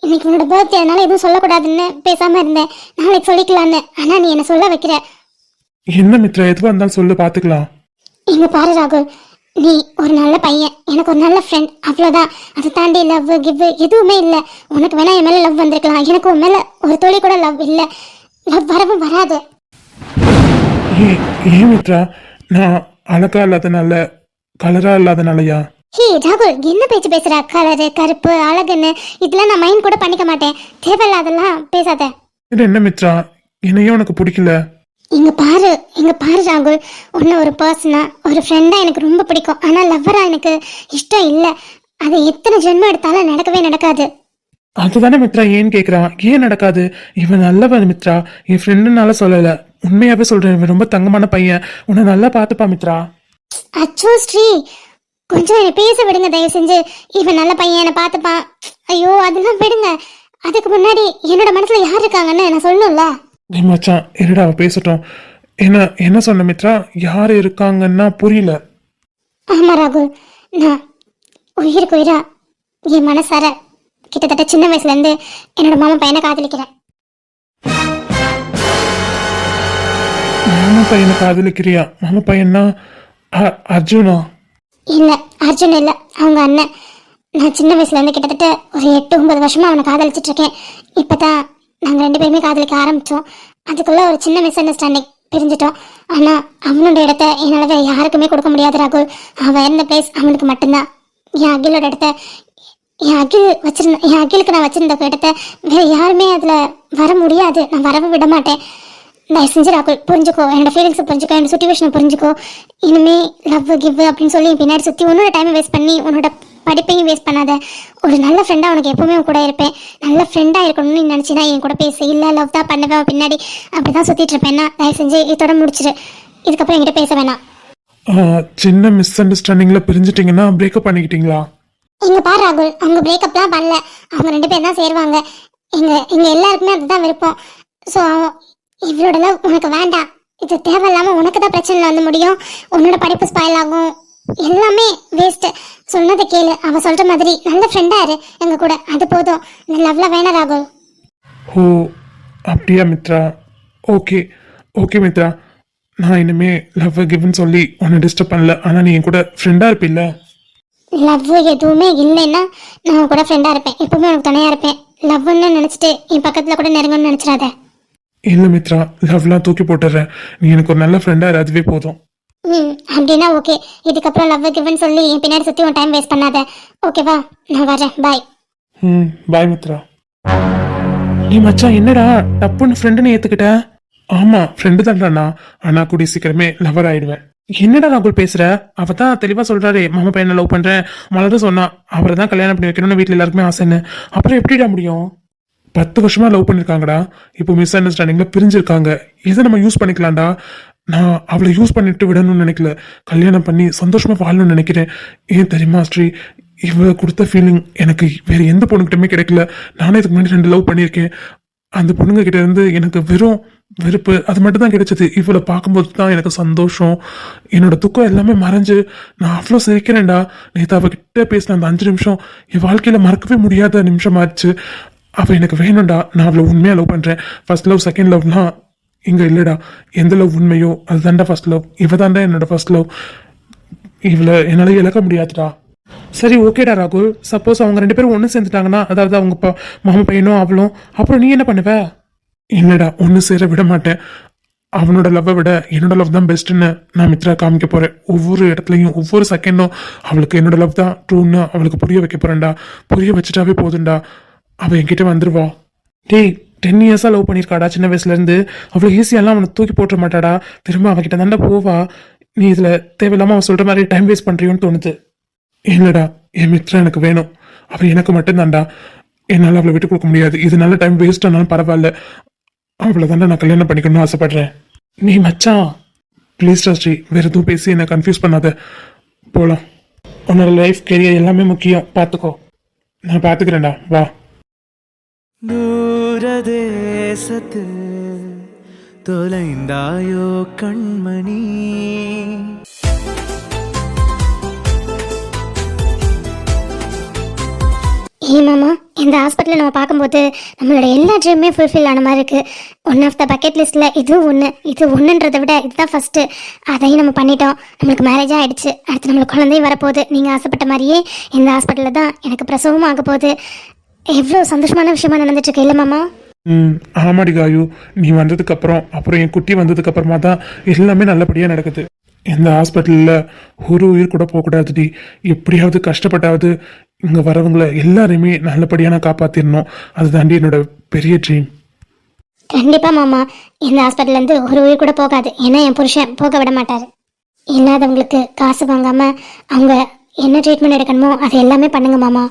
இன்னைக்கு உன்னோட பர்த்டே, அதனால எதுவும் சொல்லக்கூடாதுன்னு பேசாம இருந்தேன். நாளைக்கு சொல்லிக்கலான்னு. ஆனா நீ என்ன சொல்ல வைக்கிற. என்ன மித்ரா, எதுவா இருந்தாலும் சொல்லு, பாத்துக்கலாம். இங்க பாரு ராகுல், நீ ஒரு நல்ல பையன், எனக்கு ஒரு நல்ல ஃப்ரெண்ட், அவ்வளவுதான். அதை தாண்டி லவ் கிவ் எதுவுமே இல்லை. உனக்கு வேணா என் மேல லவ் வந்திருக்கலாம், எனக்கு உன் மேல ஒரு துளி கூட லவ் இல்லை. லவ் வரவும் வராது. ஏன் மித்ரா, நான் அழகா இல்லாதனால, கலரா இல்லாதனாலயா? ஹே ராகுல், என்ன பேச்சு பேசுற? கலரு கருப்பு அழகுன்னு இதெல்லாம் நான் மைண்ட் கூட பண்ணிக்க மாட்டேன். தேவையில்லாதெல்லாம் பேசாத. இது என்ன மித்ரா, என்னையும் உனக்கு பிடிக்கல? இங்க பாரு ராகுல், உன்ன ஒரு பர்சனா, ஒரு ஃப்ரெண்டா எனக்கு ரொம்ப பிடிக்கும். ஆனா லவ்வரா எனக்கு இஷ்டம் இல்ல. அது எத்தனை ஜென்மம் எடுத்தாலும் நடக்கவே நடக்காது. அதுதானே மித்ரா ஏன் கேக்குறான்? ஏன் நடக்காது? இவன் நல்லவன் மித்ரா, என் ஃப்ரெண்டுனால சொல்லல, உண்மையாவே சொல்றேன். இவன் ரொம்ப தங்கமான பையன், உன்னை நல்லா பாத்துப்பா மித்ரா. அச்சோ ஸ்ரீ, கொஞ்சம் என்னை பேச விடுங்க தயவு செஞ்சு. இவன் நல்ல பையன், என்னை பாத்துப்பான். ஐயோ அதெல்லாம் விடுங்க. அதுக்கு முன்னாடி என்னோட மனசுல யார் இருக்காங்கன்னு நான் சொல்லணும்ல. மச்சான் இருடா, அவ பேசட்டும். என்ன சொன்ன மித்ரா? யாரு இருக்காங்கன்னா புரியல. ஆமா ராகுல், நான் உயிருக்கு உயிரா என் மனசார கிட்டத்தட்ட சின்ன வயசுல இருந்து என்னோட மாமா பையனை காதலிக்கிறேன். மாமா பையனை காதலிக்கிறியா? மாமா பையனா அர்ஜுனா? இல்ல அர்ஜுன் இல்ல, அவங்க அண்ணன். நான் சின்ன வயசுல இருந்து கிட்டத்தட்ட ஒரு 8-9 வருஷமா அவனை காதலிச்சிட்டு இருக்கேன். இப்பதான் நாங்க 2 பேருமே காதலிக்க ஆரம்பிச்சோம். அதுக்குள்ள ஒரு சின்ன மிஸ் அண்டர்ஸ்டாண்டிங், பிரிஞ்சிட்டோம். ஆனா அவனோட இடத்த என்னால வேற யாருக்குமே கொடுக்க முடியாது ராகுல். அவன் இருந்த பிளேஸ் அவனுக்கு மட்டும்தான். என் அகிலோட இடத்த என் அகிலுக்கு நான் வச்சிருந்த இடத்த வேற யாருமே அதுல வர முடியாது. நான் வரவே விட மாட்டேன். தயவு செஞ்சு ராகுல் புரிஞ்சுக்கோ, என்னோட ஃபீலிங்ஸை புரிஞ்சுக்கோ, என்னோட சுச்சுவேஷனை புரிஞ்சுக்கோ. இனிமே லவ் கிவ் அப்படின்னு சொல்லி பின்னாடி சுற்றி உன்னோட டைமை வேஸ்ட் பண்ணி உன்னோட படிப்பையும் வேஸ்ட் பண்ணாத. ஒரு நல்ல ஃப்ரெண்டாக உனக்கு எப்பவுமே உன் கூட இருப்பேன். நல்ல ஃப்ரெண்டாக இருக்கணும்னு நீ நினச்சினா என் கூட பேசு. இல்லை லவ் தான் பண்ணுவேன் பின்னாடி அப்படி தான் சுற்றிட்டு இருப்பேன்னா தயவு செஞ்சு இதோட முடிச்சிரு. இதுக்கப்புறம் என்கிட்ட பேச வேணாம். சின்ன மிஸ் அண்டர்ஸ்டாண்டிங்கில் பிரிஞ்சிட்டிங்கன்னா பிரேக்கப் பண்ணிக்கிட்டீங்களா? இங்க பாரு ராகுல், அவங்க பிரேக்கப்லாம் பண்ணல. அவங்க 2 பேரும் தான் சேருவாங்க. எங்க எல்லாருக்குமே அதுதான் விருப்பம். ஸோ இவளோட லவ் உனக்கு வேண்டாம். இது தேவையில்லாம உனக்கு தான் பிரச்சனை வந்து முடியும். உன்னோட படிப்பு ஸ்பாயில் ஆகும். எல்லாமே வேஸ்ட். சொன்னதை கேளு. அவ சொல்ற மாதிரி நல்ல ஃப்ரெண்டா இரு எங்க கூட. அது போதும். இந்த லவ்ல வேணாம் ராகுல். ஓ அப்படியா மித்ரா? ஓகே ஓகே மித்ரா, நான் இனிமே லவ் கிவ்னு சொல்லி உன்னை டிஸ்டர்ப் பண்ணல. ஆனால் நீ என் கூட ஃப்ரெண்டாக இருப்பில்ல? லவ் எதுவுமே இல்லைன்னா நான் உன் கூட ஃப்ரெண்டா இருப்பேன். எப்பவுமே உனக்கு துணையா இருப்பேன். லவ்னு நினைச்சிட்டு என் பக்கத்துல கூட நெருங்கணும்னு நினைச்சிடாத. இல்லை மித்ரா, லவ்லாம் தூக்கி போட்டுடுறேன். நீ எனக்கு ஒரு நல்ல ஃப்ரெண்டாக இரு, அதுவே போதும். அப்படின்னா ஓகே. இதுக்கப்புறம் லவ் கிவ்னு சொல்லி என் பின்னாடி சுற்றி உன் டைம் வேஸ்ட் பண்ணாத. ஓகேவா? நான் வரேன். பாய். பாய் மித்ரா. நீ மச்சான் என்னடா டப்புன்னு ஃப்ரெண்டுன்னு ஏத்துக்கிட்ட? ஆமாம், ஃப்ரெண்டு தான்டாண்ணா. ஆனால் கூடிய சீக்கிரமே லவர் ஆயிடுவேன். என்னடா ராகுல் பேசுற? அவ தான் தெளிவா சொல்றாரு, மாமா பையனை லவ் பண்றேன். மலரும் சொன்னா அவரை தான் கல்யாணம் பண்ணி வைக்கணும்னு வீட்டுல எல்லாருக்குமே ஆசைன்னு. அப்புறம் எப்படிடா முடியும்? 10 வருஷமா லவ் பண்ணிருக்காங்கடா. இப்போ மிஸ் அண்டர்ஸ்டாண்டிங்ல பிரிஞ்சிருக்காங்க. இதை நம்ம யூஸ் பண்ணிக்கலாம்டா. நான் அவளை யூஸ் பண்ணிட்டு விடணும்னு நினைக்கல. கல்யாணம் பண்ணி சந்தோஷமா வாழணும்னு நினைக்கிறேன். ஏன் தெரியுமா ஸ்ரீ, இவ கொடுத்த ஃபீலிங் எனக்கு வேற எந்த பொண்ணுகிட்டயுமே கிடைக்கல. நானே இதுக்கு முன்னாடி 2 லவ் பண்ணியிருக்கேன். அந்த பொண்ணுங்க கிட்ட இருந்து எனக்கு வெறும் வெறுப்பு அது மட்டும் தான் கிடைச்சது. இவளை பார்க்கும்போது தான் எனக்கு சந்தோஷம். என்னோட துக்கம் எல்லாமே மறைஞ்சு நான் அவ்வளோ சிரிக்கிறேன்டா. நேற்று அவகிட்ட பேசின அந்த 5 நிமிஷம் என் வாழ்க்கையில மறக்கவே முடியாத நிமிஷம் ஆச்சு. அவள் எனக்கு வேணும்டா. நான் அவளை உண்மையாக லவ் பண்ணுறேன். ஃபர்ஸ்ட் லவ் செகண்ட் லவ்லாம் இங்கே இல்லைடா. எந்த லவ் உண்மையோ அதுதான்டா ஃபர்ஸ்ட் லவ். இவ தான்டா என்னோட ஃபர்ஸ்ட் லவ். இவளை என்னால் இழக்க முடியாதுடா. சரி ஓகேடா ராகுல், சப்போஸ் அவங்க 2 பேரும் ஒன்று சேர்ந்துட்டாங்கன்னா, அதாவது அவங்க மாமா பையனும் அவளும், அப்புறம் நீ என்ன பண்ணுவ? இல்லைடா, ஒன்று சேர விட மாட்டேன். அவனோட லவ்வை விட என்னோட லவ் தான் பெஸ்ட்டுன்னு நான் மித்ரா காமிக்க போறேன். ஒவ்வொரு இடத்துலையும் ஒவ்வொரு செகண்டும் அவளுக்கு என்னோட லவ் தான் ட்ரூன்னு அவளுக்கு புரிய வைக்க போறேன்டா. புரிய வச்சுட்டாவே போதும்டா. அவள் என்கிட்ட வந்துருவா. டேய் 10 இயர்ஸா லவ் பண்ணியிருக்காடா சின்ன வயசுல இருந்து. அவ்வளோ ஈஸியெல்லாம் அவனை தூக்கி போட்டுற மாட்டாடா. திரும்ப அவகிட்ட தாண்டா போவா. நீ இதுல தேவையில்லாம அவன் சொல்ற மாதிரி டைம் வேஸ்ட் பண்றியோன்னு தோணுது. இல்லைடா, என் மித்ரா எனக்கு வேணும். அவள் எனக்கு மட்டும்தான்டா. என்னால் அவளை விட்டு கொடுக்க முடியாது. இது நல்ல டைம் வேஸ்ட் ஆனாலும் பரவாயில்ல. அவளை தாண்டா நான் கல்யாணம் பண்ணிக்கணும்னு ஆசைப்படுறேன். நீ மச்சான் ப்ளீஸ்டா ஸ்ரீ, வேற எதுவும் பேசி என்னை கன்ஃபியூஸ் பண்ணாத. போகலாம். உன்னோட லைஃப் கெரியர் எல்லாமே முக்கியம், பார்த்துக்கோ. நான் பார்த்துக்கிறேன்டா, வா. தூரதேசத்தில் தொலைந்தாயோ கண்மணி. மாமா, இந்த ஹாஸ்பிட்டலில் நம்ம பார்க்கும்போது நம்மளோட எல்லா ட்ரீமுமே ஃபுல்ஃபில் ஆன மாதிரி இருக்குது. ஒன் ஆஃப் த பக்கெட் லிஸ்ட்டில் இது ஒன்றுன்றதை விட இதுதான் ஃபஸ்ட்டு. அதையும் நம்ம பண்ணிட்டோம். நம்மளுக்கு மேரேஜ் ஆகிடுச்சு. அடுத்து நம்மளுக்கு குழந்தையும் வரப்போகுது. நீங்கள் ஆசைப்பட்ட மாதிரியே இந்த ஹாஸ்பிட்டலில் தான் எனக்கு பிரசவமும் ஆக போகுது. எவ்வளோ சந்தோஷமான விஷயமா நடந்துட்டுருக்கு இல்லை மாமா? ஆமாடி காயு, நீ வந்ததுக்கு அப்புறம் என் குட்டி வந்ததுக்கு அப்புறமா தான் எல்லாமே நல்லபடியாக நடக்குது. இந்த ஹாஸ்பிட்டலில் ஒரு உயிர் கூட போகக்கூடாதுடி. எப்படியாவது கஷ்டப்பட்டாவது இங்கே வரவங்களை எல்லாரையுமே நல்லபடியாக நான் காப்பாற்றிடணும். அதுதாண்டி என்னோட பெரிய ட்ரீம். கண்டிப்பாக மாமா, இந்த ஹாஸ்பிட்டல்லேருந்து ஒரு உயிர் கூட போகாது. ஏன்னா என் புருஷன் போக விட மாட்டார். இல்லாதவங்களுக்கு காசு வாங்காமல் அவங்க என்ன ட்ரீட்மெண்ட் எடுக்கணுமோ அது எல்லாமே பண்ணுங்க மாமா.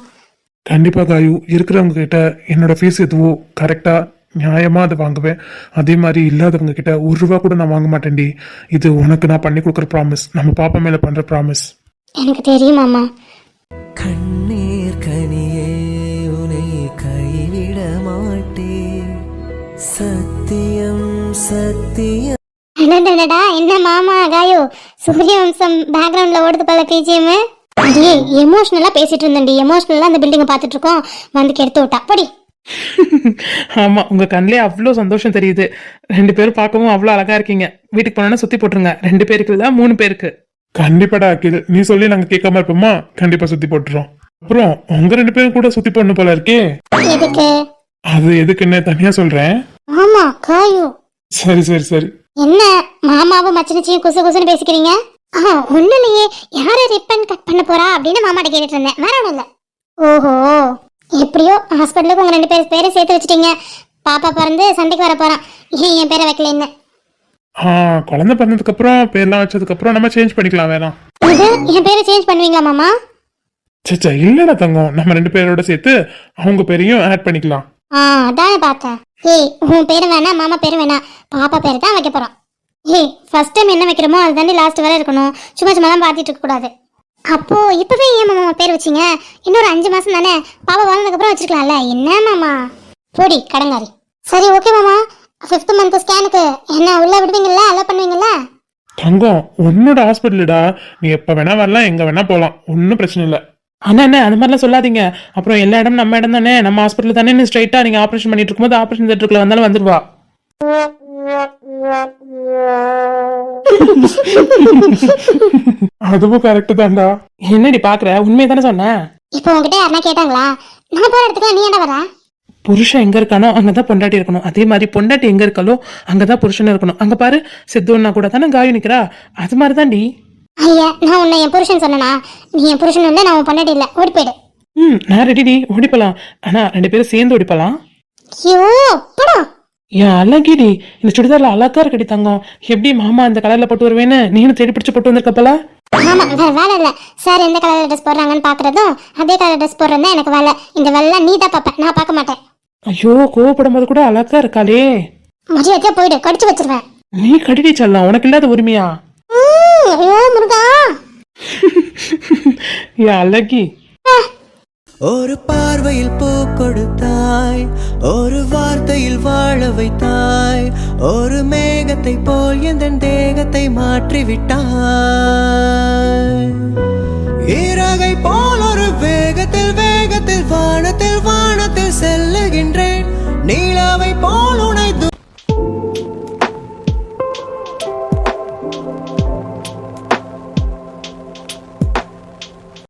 கண்டிப்பாக காயு, இருக்கிறவங்க கிட்ட என்னோட ஃபீஸ் எதுவோ கரெக்டாக நியாயமாக அதை வாங்குவேன். அதே மாதிரி இல்லாதவங்க கிட்ட 1 ரூபா கூட நான் வாங்க மாட்டேன்டி. இது உனக்கு நான் பண்ணி கொடுக்குற ப்ராமிஸ், நம்ம பாப்பா மேலே பண்ணுற ப்ராமிஸ். எனக்கு தெரியும் மாமா. கண்ணீர் கனியே உனை கைவிட மாட்டேன். சத்தியம் சத்தியம். என்னடா என்ன மாமா காயோ, சூரிய வம்சம் பேக்ரவுண்ட்ல ஓடுது பல பிஜிஎம். அடியே எமோஷனலா பேசிட்டு இருந்தேன்டி. எமோஷனலா அந்த பில்டிங்கை பார்த்துட்டு இருக்கோம். வந்து கெடுத்து விட்டா படி. ஆமா, உங்க கண்ணிலே அவ்வளோ சந்தோஷம் தெரியுது. 2 பேரும் பார்க்கவும் அவ்வளோ அழகா இருக்கீங்க. வீட்டுக்கு போனோன்னா சுத்தி போட்டுருங்க. 2 பேருக்கு இல்ல 3 பேருக்கு. கண்டிப்பாடா அகில், நீ சொல்லி நாங்கள் கேட்காம இருப்போமா? கண்டிப்பாக சுற்றி போட்டுறோம். அப்புறம் உங்க 2 பேரும் கூட சுற்றி போடணும் போல இருக்கே. எதுக்கு? அது எதுக்குன்னு தனியாக சொல்கிறேன். ஆமா காயோ. சரி சரி சரி. என்ன மாமாவும் மச்சனிச்சியும் குசு குசுன்னு பேசிக்கிறீங்க? ஒன்றும் இல்லையே, யாரை ரிப்பன் கட் பண்ண போறா அப்படின்னு மாமாட்ட கேட்டுட்டு இருந்தேன், வேற ஒன்றும் இல்லை. ஓஹோ, எப்படியோ ஹாஸ்பிட்டலுக்கு உங்க 2 பேரும் சேர்த்து வச்சிட்டீங்க. பாப்பா பிறந்து சண்டைக்கு வர போறான், ஏன் என் பேரை வைக்கலன்னு. குழந்தை பிறந்ததுக்கு அப்புறம் பேர்லாம் வச்சதுக்கு அப்புறம் நம்ம சேஞ்ச் பண்ணிக்கலாம் வேணாம். இது என் பேரை சேஞ்ச் பண்ணுவீங்களா மாமா? சச்சா இல்லடா தங்கம், நம்ம 2 பேரோட சேர்த்து அவங்க பேரையும் ஆட் பண்ணிக்கலாம். அதான் பார்த்தேன். ஏய், உன் பேரும் வேணாம், மாமா பேரும் வேணாம், பாப்பா பேரை தான் வைக்க போறோம். ஏய், ஃபர்ஸ்ட் டைம் என்ன வைக்கிறோமோ அது தாண்டி லாஸ்ட் வரை இருக்கணும், சும்மா சும்மா தான் பார்த்துட்டு இருக்க கூடாது. அப்போ இப்பவே ஏன் மாமா பேர் வச்சிங்க? இன்னொரு 5 மாசம் தானே, பாப்பா வளர்ந்ததுக்கு அப்புறம் வச்சிருக்கலாம்ல. என்ன மாமா போடி கடங்காரி. சரி ஓகே மாமா, 5th மந்த் ஸ்கேனுக்கு என்ன உள்ள விடுவீங்கல்ல, அலோ பண்ணுவீங்கல்ல? தங்கம் உன்னோட ஹாஸ்பிட்டலுடா, நீ எப்ப வேணா வரலாம், எங்க வேணா போலாம், ஒன்னும் பிரச்சனை இல்லை. அண்ணா என்ன அந்த மாதிரிலாம் சொல்லாதீங்க. அப்புறம் எல்லா இடம் நம்ம இடம் தானே, நம்ம ஹாஸ்பிட்டல் தானே, ஸ்ட்ரைட்டா நீங்க ஆபரேஷன் பண்ணிட்டு இருக்கும்போது ஆபரேஷன் தியேட்டருக்குள்ள வந்தாலும் வந்துருவா. அதுவும் கரெக்ட் தான்டா. என்னடி பாக்குற, உண்மையை தானே சொன்னேன். இப்போ உங்ககிட்ட யாரா கேட்டாங்களா? நான் போற இடத்துக்கு நீ ஏன்டா வர? புருஷன் எங்க இருக்கானோ அங்கதான் பொண்டாட்டி இருக்கணும், அதே மாதிரி பொண்டாட்டி எங்க இருக்காலோ அங்கதான் புருஷன் இருக்கணும். அங்க பாரு, சித்துன்னா கூட தானே காயும் நிக்கிறா, அது மாதிரிதான்டி. ஐயா, நான் உன்னை என் புருஷன் சொன்னனா? நீ என் புருஷன் வந்து நான் உன் பொண்டாட்டி இல்ல, ஓடி போயிடு. நான் ரெடிடி, ஓடிப்பலாம். ஆனா 2 பேரும் சேர்ந்து ஓடிப்பலாம். ஐயோ அப்படா, என் அழகிடி, இந்த சுடிதார்ல அழகா இருக்கடி தங்கம். எப்படி மாமா இந்த கலர்ல போட்டு வருவேன்னு நீனும் தேடி பிடிச்சு போட்டு வந்திருக்கப்பல. ஆமா, வேற வேலை இல்ல சார். எந்த கலர் ட்ரெஸ் போடுறாங்கன்னு பாக்குறதும் அதே கலர் ட்ரெஸ் போடுறதா எனக்கு வேலை. இந்த வேலை நீ தான் பாப்ப, நான் பார்க்க மாட்டேன். ஐயோ, கோவப்படும் போது கூட அழகா இருக்காளே. மரியாதையா போயிடு, கடிச்சு வச்சிருவேன். நீ கடிடி செல்லம், உனக்கு இல்லாத உரிமையா? ஐயோ முருகா. என் அழகி. ஒரு பார்வையில் பூ கொடுத்தாய், ஒரு வார்த்தையில் வாழ வைத்தாய், ஒரு மேகத்தை போல் எந்த தேகத்தை மாற்றிவிட்டாய். இறகை போல் ஒரு வேகத்தில் வேகத்தில் வானத்தில் வானத்தில் செல்லுகின்றேன், நீலவை போல் உனை